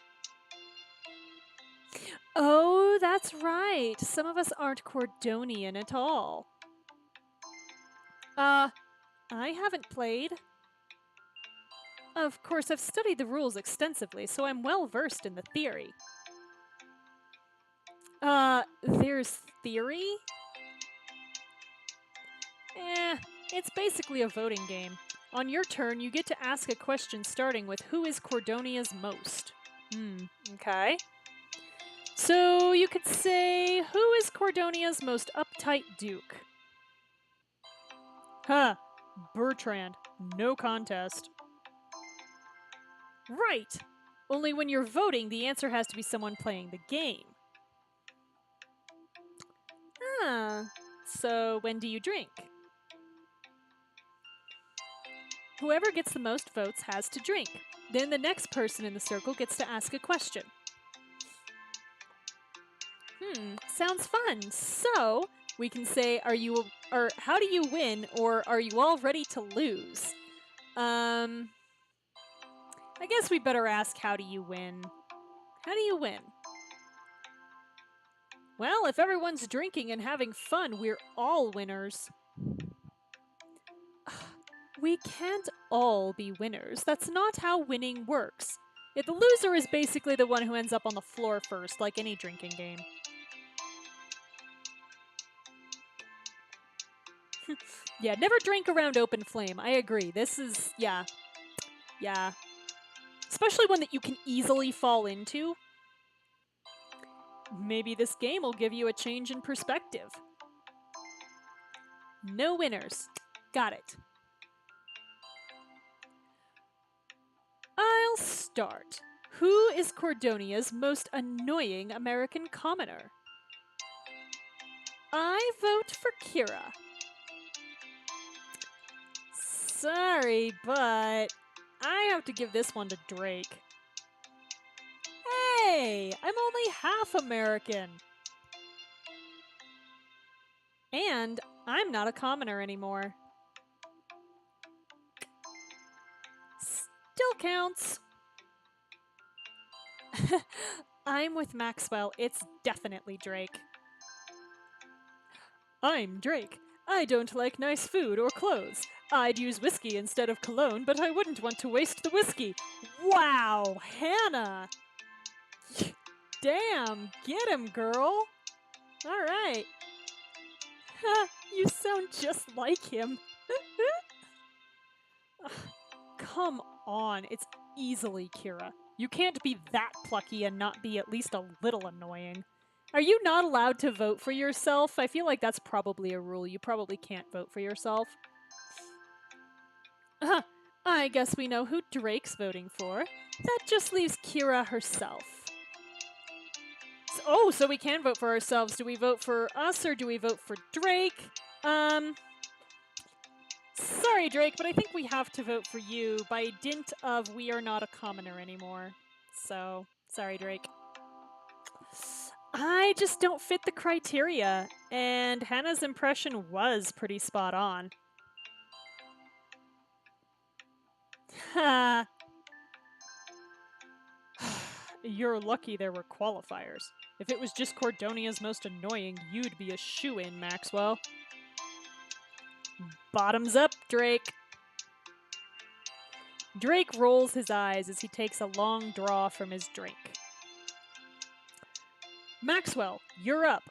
Oh, that's right. Some of us aren't Cordonian at all. I haven't played. Of course, I've studied the rules extensively, so I'm well versed in the theory. There's theory? It's basically a voting game. On your turn, you get to ask a question starting with who is Cordonia's most? Okay. So you could say, who is Cordonia's most uptight duke? Huh, Bertrand. No contest. Right. Only when you're voting, the answer has to be someone playing the game. So when do you drink? Whoever gets the most votes has to drink. Then the next person in the circle gets to ask a question. Sounds fun. So we can say, how do you win, or are you all ready to lose? I guess we better ask, how do you win? How do you win? Well, if everyone's drinking and having fun, we're all winners. We can't all be winners. That's not how winning works. The loser is basically the one who ends up on the floor first, like any drinking game. Yeah, never drink around open flame. I agree. This is, yeah. Yeah. Especially one that you can easily fall into. Maybe this game will give you a change in perspective. No winners. Got it. I'll start. Who is Cordonia's most annoying American commoner? I vote for Kira. Sorry, but I have to give this one to Drake. Hey, I'm only half American. And I'm not a commoner anymore. Still counts. I'm with Maxwell. It's definitely Drake. I'm Drake. I don't like nice food or clothes. I'd use whiskey instead of cologne, but I wouldn't want to waste the whiskey. Wow, Hannah! Damn, get him, girl! Alright. Ha, you sound just like him. Come on, it's easily Kira. You can't be that plucky and not be at least a little annoying. Are you not allowed to vote for yourself? I feel like that's probably a rule. You probably can't vote for yourself. I guess we know who Drake's voting for. That just leaves Kira herself. So we can vote for ourselves. Do we vote for us or do we vote for Drake? Sorry, Drake, but I think we have to vote for you by dint of we are not a commoner anymore. So, sorry, Drake. I just don't fit the criteria, and Hannah's impression was pretty spot on. Ha! You're lucky there were qualifiers. If it was just Cordonia's most annoying, you'd be a shoo-in, Maxwell. Bottoms up, Drake. Drake rolls his eyes as he takes a long draw from his drink. Maxwell, you're up.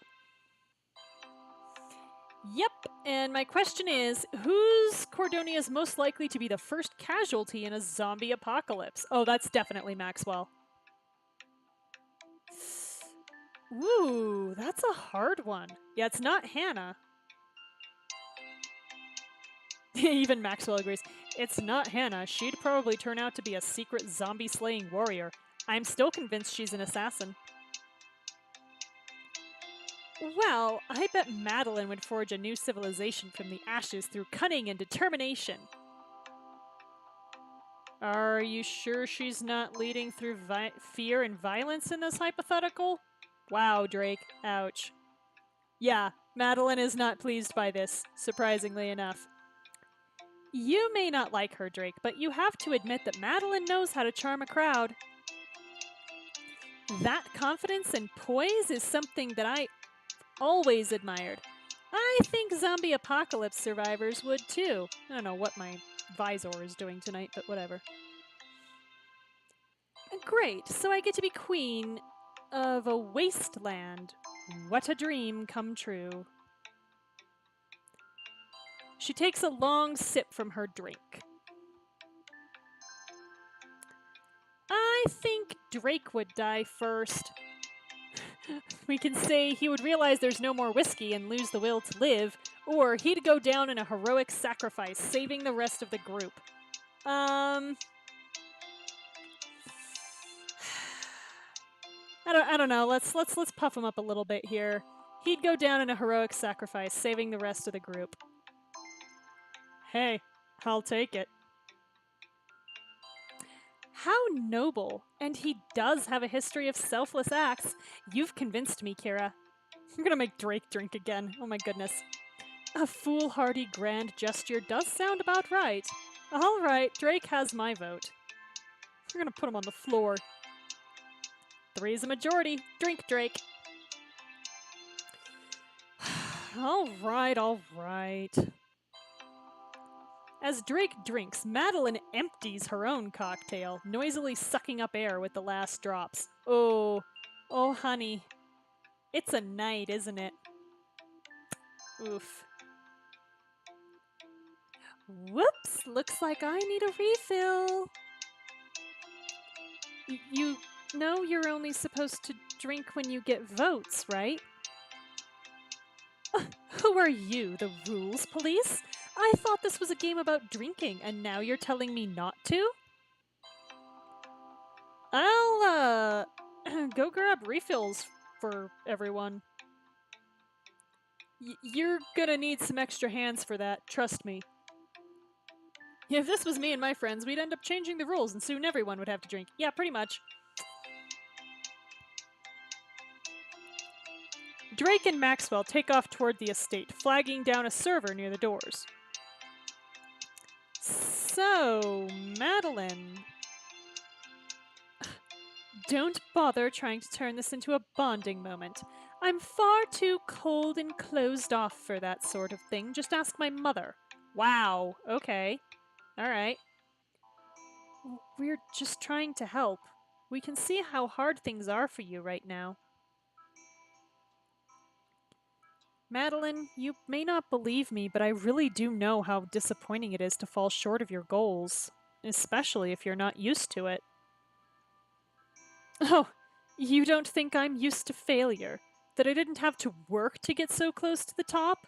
Yep, and my question is, who's Cordonia's most likely to be the first casualty in a zombie apocalypse? Oh, that's definitely Maxwell. Ooh, that's a hard one. Yeah, it's not Hannah. Even Maxwell agrees. It's not Hannah. She'd probably turn out to be a secret zombie-slaying warrior. I'm still convinced she's an assassin. Well, I bet Madeline would forge a new civilization from the ashes through cunning and determination. Are you sure she's not leading through fear and violence in this hypothetical? Wow, Drake. Ouch. Yeah, Madeline is not pleased by this, surprisingly enough. You may not like her, Drake, but you have to admit that Madeline knows how to charm a crowd. That confidence and poise is something that I always admired. I think zombie apocalypse survivors would too. I don't know what my visor is doing tonight, but whatever. Great, so I get to be queen of a wasteland. What a dream come true. She takes a long sip from her drink. I think Drake would die first. We can say he would realize there's no more whiskey and lose the will to live, or he'd go down in a heroic sacrifice, saving the rest of the group. I don't know. Let's puff him up a little bit here. He'd go down in a heroic sacrifice, saving the rest of the group. Hey, I'll take it. How noble. And he does have a history of selfless acts. You've convinced me, Kira. I'm gonna make Drake drink again. Oh my goodness. A foolhardy grand gesture does sound about right. All right, Drake has my vote. We're gonna put him on the floor. 3 is a majority. Drink, Drake. All right. As Drake drinks, Madeline empties her own cocktail, noisily sucking up air with the last drops. Oh, honey. It's a night, isn't it? Oof. Whoops, looks like I need a refill. You know you're only supposed to drink when you get votes, right? Who are you, the rules police? I thought this was a game about drinking, and now you're telling me not to? I'll, go grab refills for everyone. You're gonna need some extra hands for that, trust me. If this was me and my friends, we'd end up changing the rules and soon everyone would have to drink. Yeah, pretty much. Drake and Maxwell take off toward the estate, flagging down a server near the doors. So, Madeline... Don't bother trying to turn this into a bonding moment. I'm far too cold and closed off for that sort of thing. Just ask my mother. Wow, okay. Alright. We're just trying to help. We can see how hard things are for you right now. Madeline, you may not believe me, but I really do know how disappointing it is to fall short of your goals, especially if you're not used to it. Oh, you don't think I'm used to failure? That I didn't have to work to get so close to the top?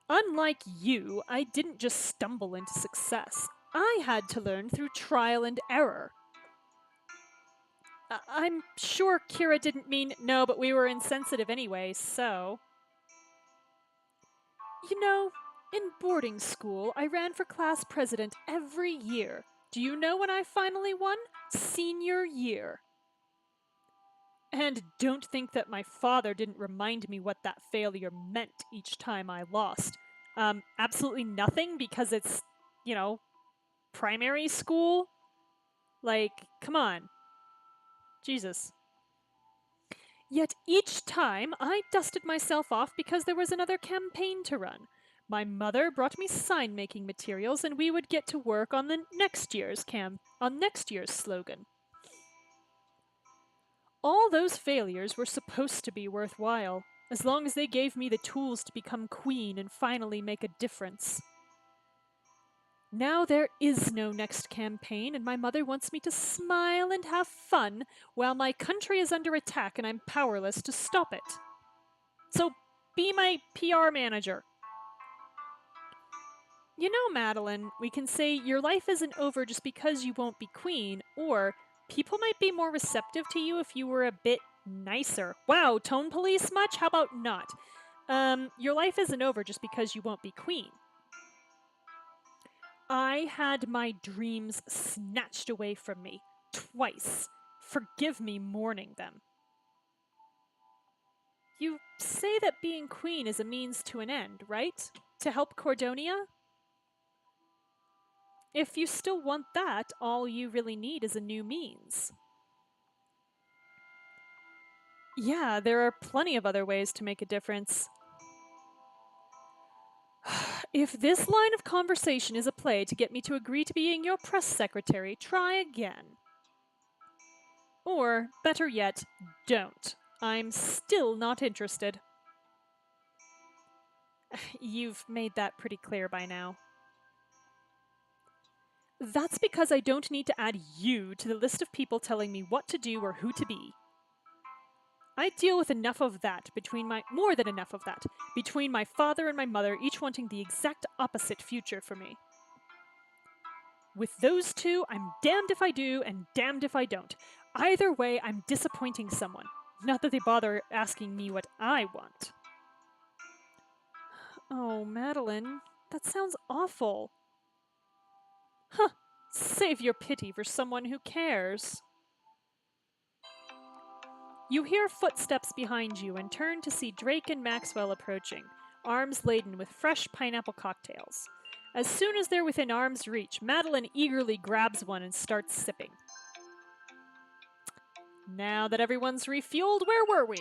Unlike you, I didn't just stumble into success. I had to learn through trial and error. I'm sure Kira didn't mean no, but we were insensitive anyway, so... You know, in boarding school, I ran for class president every year. Do you know when I finally won? Senior year. And don't think that my father didn't remind me what that failure meant each time I lost. Absolutely nothing because it's, you know, primary school. Like, come on. Jesus. Yet each time I dusted myself off because there was another campaign to run. My mother brought me sign-making materials and we would get to work on the next year's slogan. All those failures were supposed to be worthwhile, as long as they gave me the tools to become queen and finally make a difference. Now there is no next campaign, and my mother wants me to smile and have fun while my country is under attack and I'm powerless to stop it. So be my PR manager. You know, Madeline, we can say your life isn't over just because you won't be queen, or people might be more receptive to you if you were a bit nicer. Wow, tone police much? How about not? Your life isn't over just because you won't be queen. I had my dreams snatched away from me. Twice. Forgive me mourning them. You say that being queen is a means to an end, right? To help Cordonia? If you still want that, all you really need is a new means. Yeah, there are plenty of other ways to make a difference. If this line of conversation is a play to get me to agree to being your press secretary, try again. Or, better yet, don't. I'm still not interested. You've made that pretty clear by now. That's because I don't need to add you to the list of people telling me what to do or who to be. I deal with enough of that more than enough of that, between my father and my mother, each wanting the exact opposite future for me. With those two, I'm damned if I do and damned if I don't. Either way, I'm disappointing someone. Not that they bother asking me what I want. Oh, Madeline, that sounds awful. Huh, save your pity for someone who cares. You hear footsteps behind you and turn to see Drake and Maxwell approaching, arms laden with fresh pineapple cocktails. As soon as they're within arm's reach, Madeline eagerly grabs one and starts sipping. Now that everyone's refueled, where were we?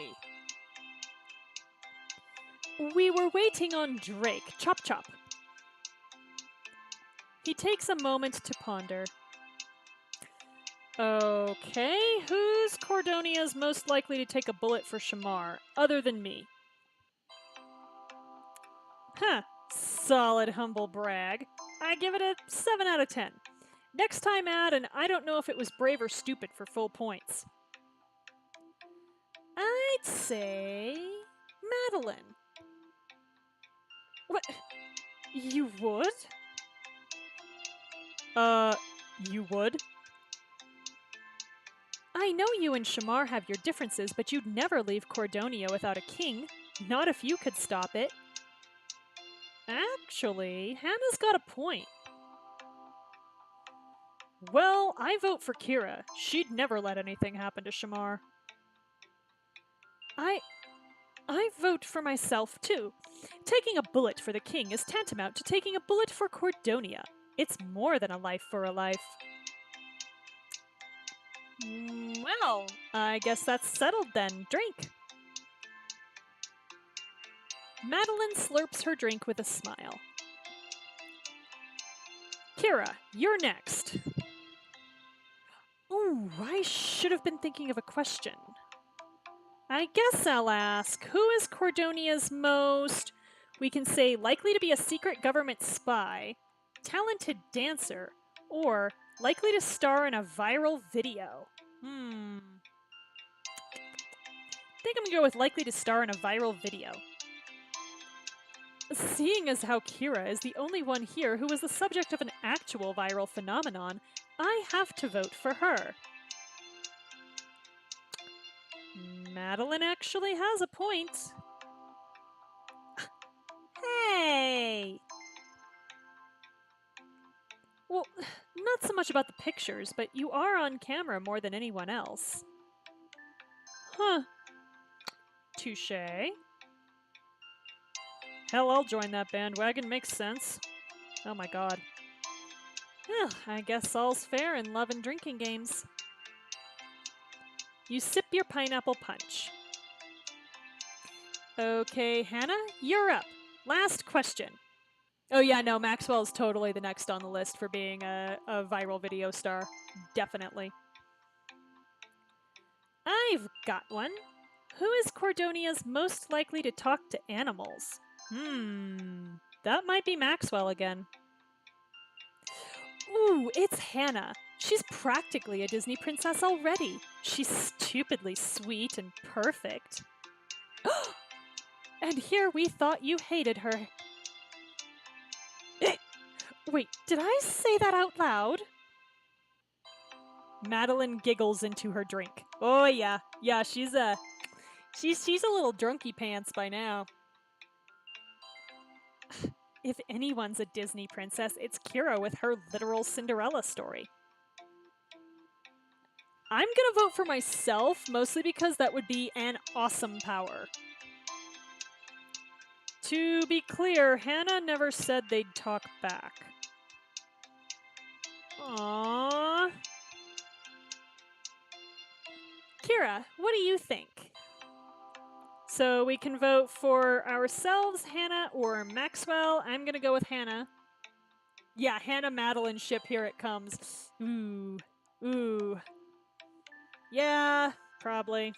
We were waiting on Drake. Chop chop. He takes a moment to ponder. Okay, who's Cordonia's most likely to take a bullet for Shamar, other than me? Huh, solid humble brag. I give it a 7 out of 10. Next time add, and I don't know if it was brave or stupid for full points. I'd say Madeline. What? You would? You would? I know you and Shamar have your differences, but you'd never leave Cordonia without a king. Not if you could stop it. Actually, Hannah's got a point. Well, I vote for Kira. She'd never let anything happen to Shamar. I vote for myself, too. Taking a bullet for the king is tantamount to taking a bullet for Cordonia. It's more than a life for a life. Well, I guess that's settled then. Drink. Madeline slurps her drink with a smile. Kira, you're next. Ooh, I should have been thinking of a question. I guess I'll ask, who is Cordonia's most, we can say, likely to be a secret government spy, talented dancer, or likely to star in a viral video? I think I'm gonna go with likely to star in a viral video. Seeing as how Kira is the only one here who is the subject of an actual viral phenomenon, I have to vote for her. Madeline actually has a point. Hey! Well, not so much about the pictures, but you are on camera more than anyone else. Huh. Touché. Hell, I'll join that bandwagon. Makes sense. Oh my god. Well, I guess all's fair in love and drinking games. You sip your pineapple punch. Okay, Hannah, you're up. Last question. Oh yeah, no, Maxwell's totally the next on the list for being a viral video star. Definitely. I've got one. Who is Cordonia's most likely to talk to animals? That might be Maxwell again. Ooh, it's Hannah. She's practically a Disney princess already. She's stupidly sweet and perfect. And here we thought you hated her. Wait, did I say that out loud? Madeline giggles into her drink. Oh yeah, she's a little drunky pants by now. If anyone's a Disney princess, it's Kira with her literal Cinderella story. I'm gonna vote for myself, mostly because that would be an awesome power. To be clear, Hannah never said they'd talk back. Aww. Kira, what do you think? So we can vote for ourselves, Hannah, or Maxwell. I'm gonna go with Hannah. Yeah, Hannah Madeline ship, here it comes. Ooh. Yeah, probably.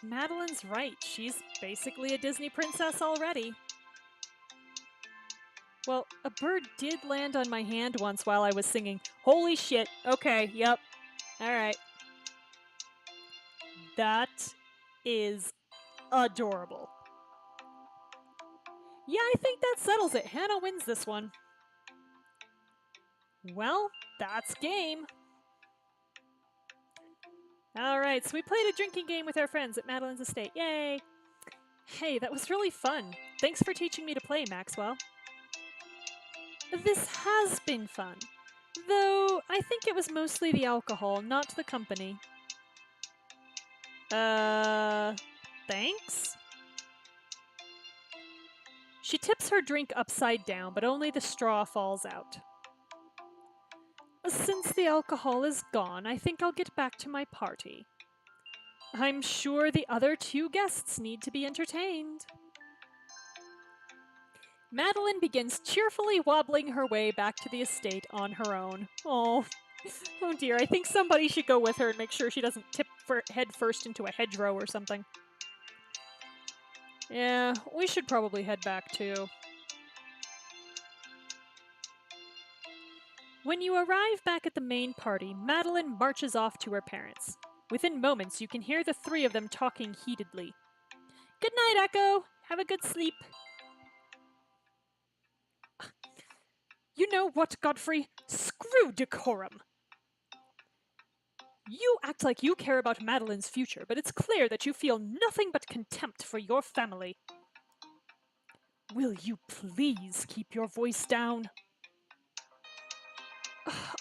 Madeline's right. She's basically a Disney princess already. Well, a bird did land on my hand once while I was singing. Holy shit. Okay, yep. Alright. That is adorable. Yeah, I think that settles it. Hannah wins this one. Well, that's game. Alright, so we played a drinking game with our friends at Madeline's estate. Yay! Hey, that was really fun. Thanks for teaching me to play, Maxwell. This has been fun. Though, I think it was mostly the alcohol, not the company. Thanks? She tips her drink upside down, but only the straw falls out. Since the alcohol is gone, I think I'll get back to my party. I'm sure the other two guests need to be entertained. Madeline begins cheerfully wobbling her way back to the estate on her own. Oh, oh dear, I think somebody should go with her and make sure she doesn't tip head first into a hedgerow or something. Yeah, we should probably head back too. When you arrive back at the main party, Madeline marches off to her parents. Within moments, you can hear the three of them talking heatedly. Good night, Echo. Have a good sleep. You know what, Godfrey? Screw decorum. You act like you care about Madeline's future, but it's clear that you feel nothing but contempt for your family. Will you please keep your voice down?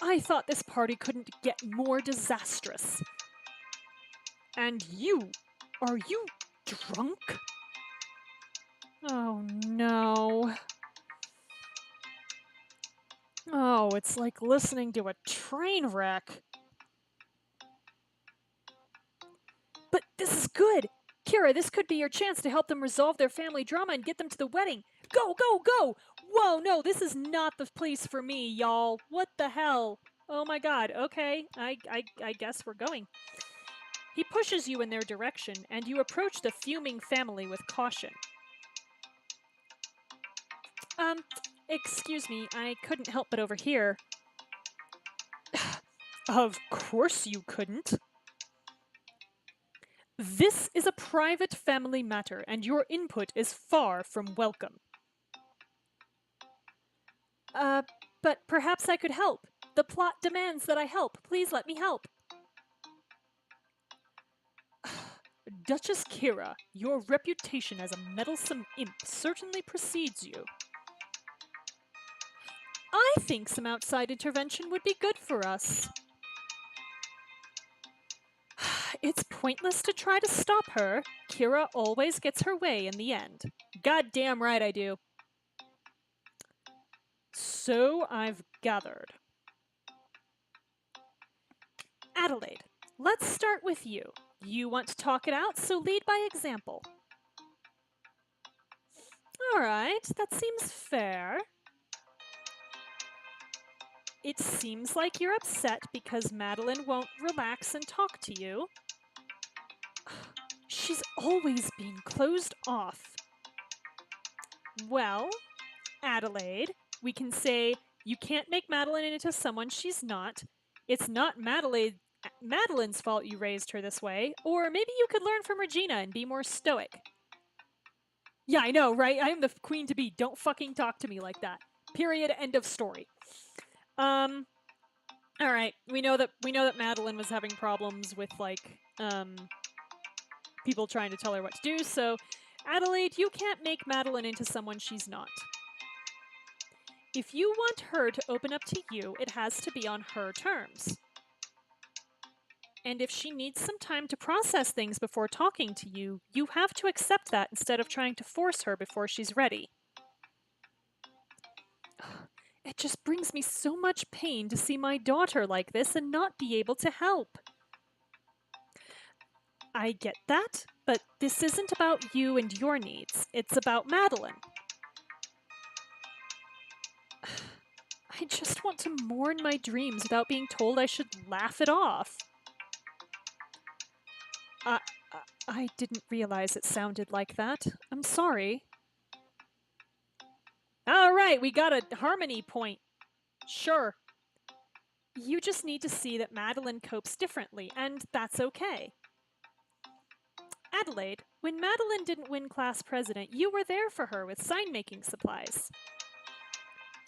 I thought this party couldn't get more disastrous. And you, are you drunk? Oh no. Oh, it's like listening to a train wreck. But this is good. Kira, this could be your chance to help them resolve their family drama and get them to the wedding. Go, go, go! Whoa, no, this is not the place for me, y'all. What the hell? Oh my god, okay, I guess we're going. He pushes you in their direction, and you approach the fuming family with caution. Excuse me, I couldn't help but overhear. Of course you couldn't. This is a private family matter, and your input is far from welcome. But perhaps I could help. The plot demands that I help. Please let me help. Duchess Kira, your reputation as a meddlesome imp certainly precedes you. I think some outside intervention would be good for us. It's pointless to try to stop her. Kira always gets her way in the end. Goddamn right I do. So I've gathered. Adelaide, let's start with you. You want to talk it out, so lead by example. All right, that seems fair. It seems like you're upset because Madeline won't relax and talk to you. She's always been closed off. Well, Adelaide, we can say you can't make Madeline into someone she's not. It's not Madeline's fault you raised her this way. Or maybe you could learn from Regina and be more stoic. Yeah, I know, right? I am the queen to be. Don't fucking talk to me like that. Period. End of story. All right. We know that Madeline was having problems with people trying to tell her what to do. So, Adelaide, you can't make Madeline into someone she's not. If you want her to open up to you, it has to be on her terms. And if she needs some time to process things before talking to you, you have to accept that instead of trying to force her before she's ready. It just brings me so much pain to see my daughter like this and not be able to help. I get that, but this isn't about you and your needs. It's about Madeline. I just want to mourn my dreams without being told I should laugh it off. I didn't realize it sounded like that. I'm sorry. All right, we got a harmony point. Sure. You just need to see that Madeline copes differently, and that's okay. Adelaide, when Madeline didn't win class president, you were there for her with sign-making supplies.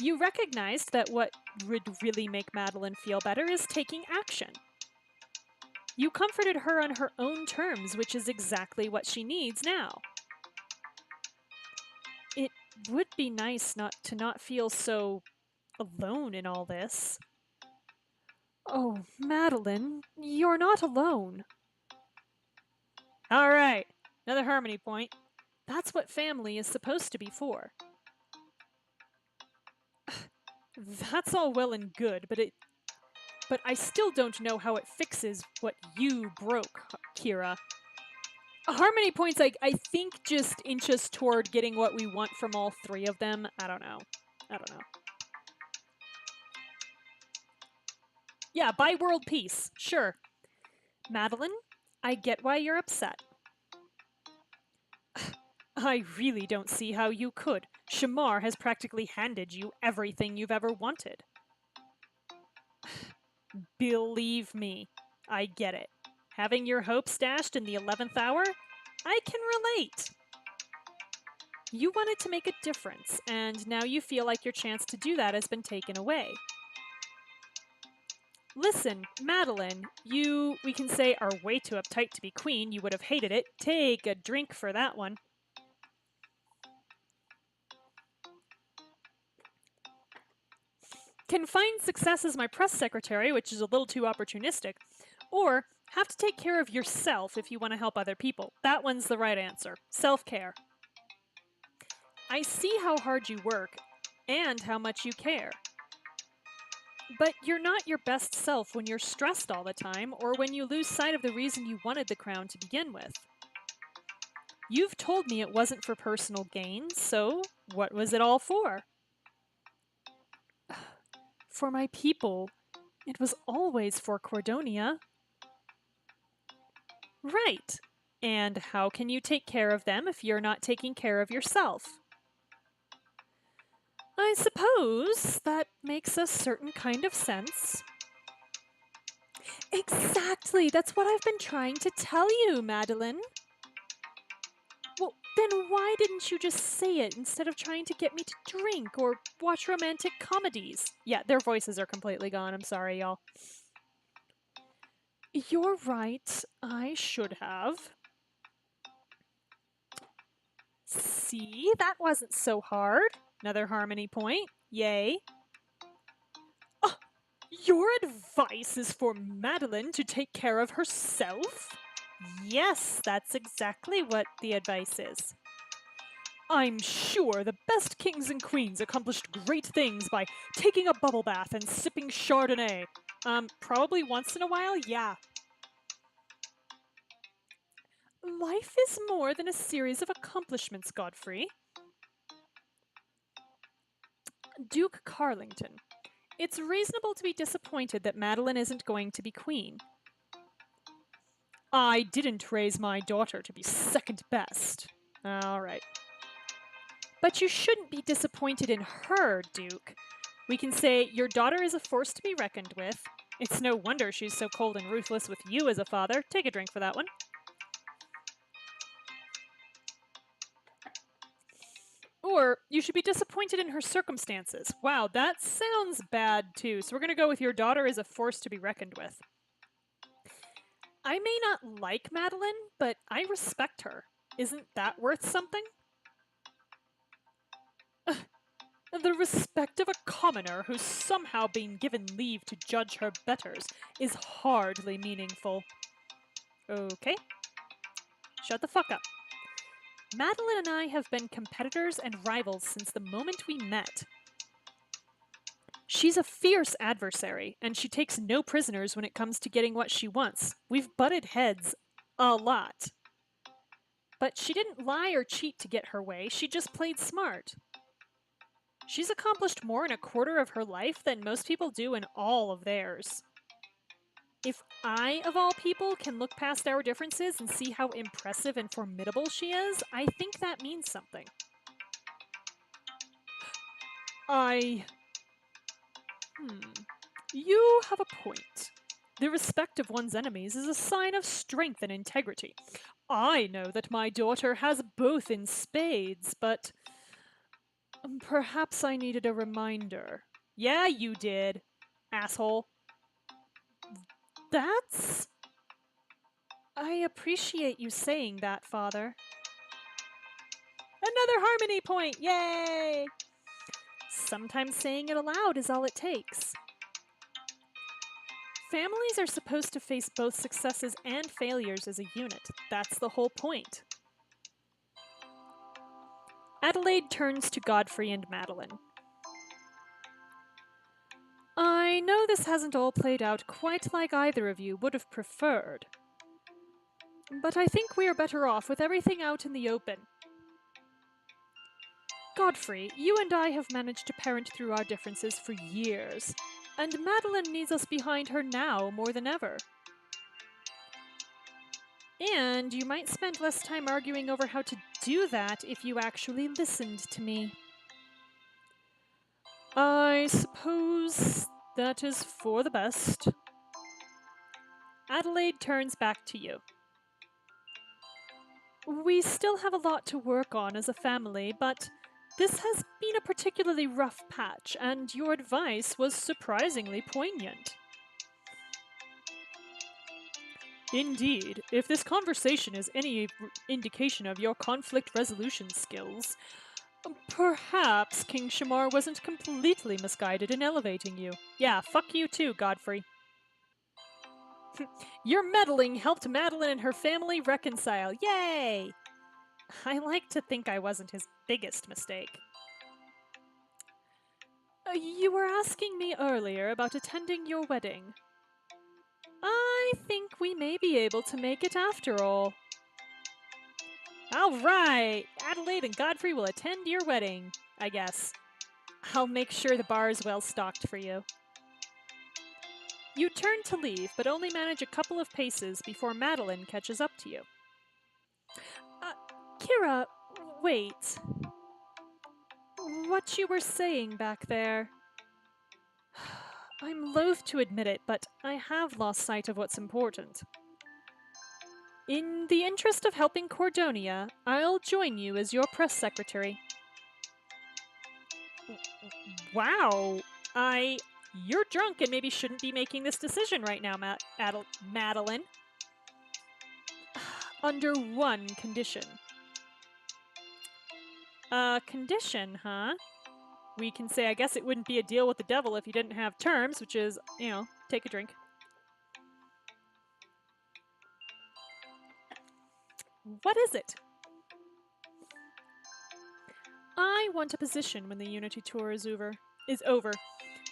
You recognized that what would really make Madeline feel better is taking action. You comforted her on her own terms, which is exactly what she needs now. It would be nice not to feel so alone in all this. Oh, Madeline, you're not alone. All right, another harmony point. That's what family is supposed to be for. That's all well and good, but I still don't know how it fixes what you broke, Kira. Harmony points, I think, just inch us toward getting what we want from all three of them. I don't know. I don't know. Yeah, buy world peace. Sure. Madeline, I get why you're upset. I really don't see how you could. Shamar has practically handed you everything you've ever wanted. Believe me, I get it. Having your hopes dashed in the 11th hour? I can relate. You wanted to make a difference, and now you feel like your chance to do that has been taken away. Listen, Madeline, we can say, are way too uptight to be queen. You would have hated it. Take a drink for that one. Can find success as my press secretary, which is a little too opportunistic, or have to take care of yourself if you want to help other people. That one's the right answer. Self-care. I see how hard you work and how much you care. But you're not your best self when you're stressed all the time or when you lose sight of the reason you wanted the crown to begin with. You've told me it wasn't for personal gain, so what was it all for? For my people. It was always for Cordonia. Right. And how can you take care of them if you're not taking care of yourself? I suppose that makes a certain kind of sense. Exactly. That's what I've been trying to tell you, Madeline. Well, then why didn't you just say it instead of trying to get me to drink or watch romantic comedies? Yeah, their voices are completely gone. I'm sorry, y'all. You're right. I should have. See, that wasn't so hard. Another harmony point. Yay. Oh, your advice is for Madeline to take care of herself? Yes, that's exactly what the advice is. I'm sure the best kings and queens accomplished great things by taking a bubble bath and sipping Chardonnay. Probably once in a while, yeah. Life is more than a series of accomplishments, Godfrey. Duke Carlington. It's reasonable to be disappointed that Madeline isn't going to be queen. I didn't raise my daughter to be second best. All right. But you shouldn't be disappointed in her, Duke. We can say your daughter is a force to be reckoned with. It's no wonder she's so cold and ruthless with you as a father. Take a drink for that one. Or you should be disappointed in her circumstances. Wow, that sounds bad too. So we're going to go with your daughter is a force to be reckoned with. I may not like Madeline, but I respect her. Isn't that worth something? The respect of a commoner who's somehow been given leave to judge her betters is hardly meaningful. Okay. Shut the fuck up. Madeline and I have been competitors and rivals since the moment we met. She's a fierce adversary, and she takes no prisoners when it comes to getting what she wants. We've butted heads a lot. But she didn't lie or cheat to get her way, she just played smart. She's accomplished more in a quarter of her life than most people do in all of theirs. If I, of all people, can look past our differences and see how impressive and formidable she is, I think that means something. You have a point. The respect of one's enemies is a sign of strength and integrity. I know that my daughter has both in spades, but perhaps I needed a reminder. Yeah, you did, asshole. That's... I appreciate you saying that, Father. Another harmony point, yay! Sometimes saying it aloud is all it takes. Families are supposed to face both successes and failures as a unit. That's the whole point. Adelaide turns to Godfrey and Madeline. I know this hasn't all played out quite like either of you would have preferred. but I think we are better off with everything out in the open. Godfrey, you and I have managed to parent through our differences for years, and Madeline needs us behind her now more than ever. And you might spend less time arguing over how to do that if you actually listened to me. I suppose that is for the best. Adelaide turns back to you. We still have a lot to work on as a family, but this has been a particularly rough patch, and your advice was surprisingly poignant. Indeed, if this conversation is any indication of your conflict resolution skills, perhaps King Shamar wasn't completely misguided in elevating you. Yeah, fuck you too, Godfrey. Your meddling helped Madeline and her family reconcile. Yay! I like to think I wasn't his biggest mistake. You were asking me earlier about attending your wedding. I think we may be able to make it after all. All right! Adelaide and Godfrey will attend your wedding, I guess. I'll make sure the bar is well stocked for you. You turn to leave, but only manage a couple of paces before Madeline catches up to you. Kira, wait. What you were saying back there. I'm loath to admit it, but I have lost sight of what's important. In the interest of helping Cordonia, I'll join you as your press secretary. Wow, you're drunk and maybe shouldn't be making this decision right now, Madeline. Under one condition. Condition, huh? We can say, I guess it wouldn't be a deal with the devil if you didn't have terms, which is, take a drink. What is it? I want a position when the Unity Tour is over.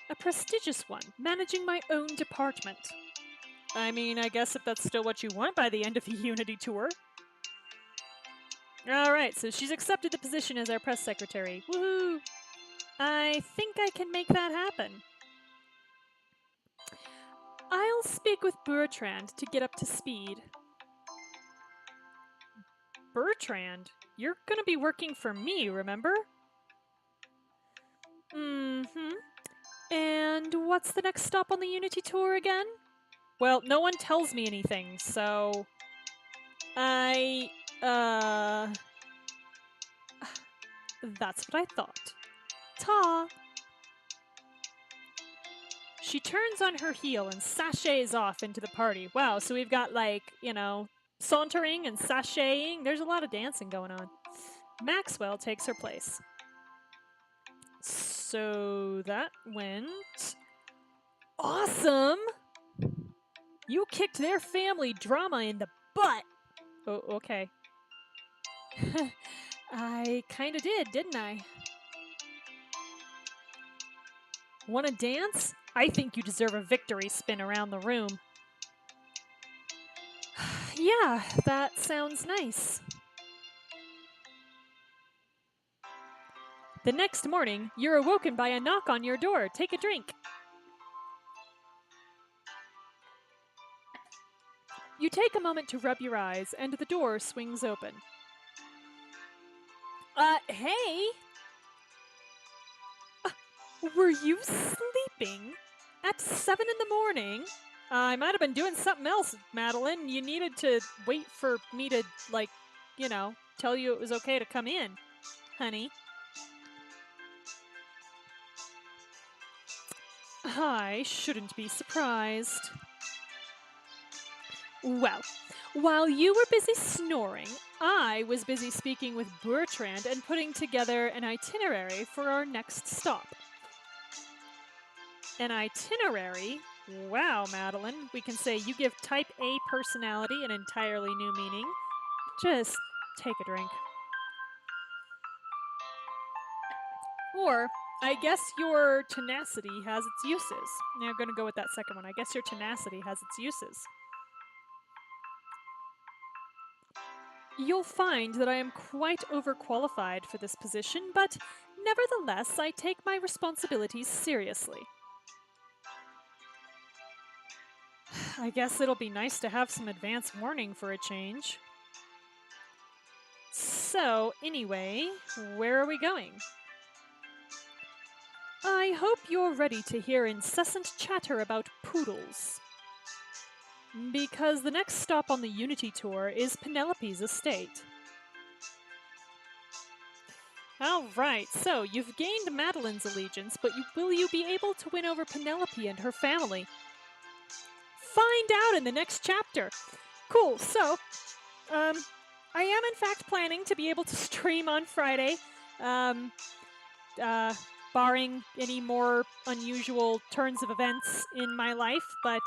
A prestigious one, managing my own department. I mean, I guess if that's still what you want by the end of the Unity Tour. Alright, so she's accepted the position as our press secretary. Woohoo! I think I can make that happen. I'll speak with Bertrand to get up to speed. Bertrand? You're gonna be working for me, remember? Mm-hmm. And what's the next stop on the Unity Tour again? Well, no one tells me anything, so... That's what I thought. Ta! She turns on her heel and sachets off into the party. Wow, so we've got sauntering and sashaying. There's a lot of dancing going on. Maxwell takes her place. So that went... Awesome! You kicked their family drama in the butt! Oh, okay. I kinda did, didn't I? Wanna dance? I think you deserve a victory spin around the room. Yeah, that sounds nice. The next morning, you're awoken by a knock on your door. Take a drink. You take a moment to rub your eyes, and the door swings open. Hey! Were you sleeping? At 7 in the morning? I might have been doing something else, Madeline. You needed to wait for me to, tell you it was okay to come in, honey. I shouldn't be surprised. Well, while you were busy snoring, I was busy speaking with Bertrand and putting together an itinerary for our next stop. An itinerary? Wow, Madeline. We can say you give type A personality an entirely new meaning. Just take a drink. Or, I guess your tenacity has its uses. Now I'm going to go with that second one. I guess your tenacity has its uses. You'll find that I am quite overqualified for this position, but nevertheless, I take my responsibilities seriously. I guess it'll be nice to have some advance warning for a change. So, anyway, where are we going? I hope you're ready to hear incessant chatter about poodles. Because the next stop on the Unity Tour is Penelope's estate. Alright, so you've gained Madeline's allegiance, but will you be able to win over Penelope and her family? Find out in the next chapter. Cool, so, I am in fact planning to be able to stream on Friday, barring any more unusual turns of events in my life, but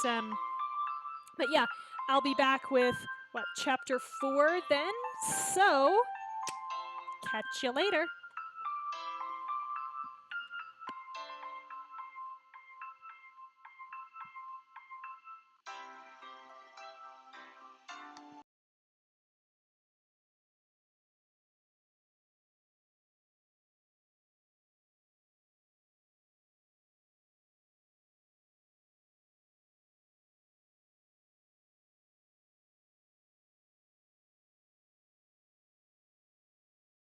yeah, I'll be back with, chapter 4 then? So, catch you later.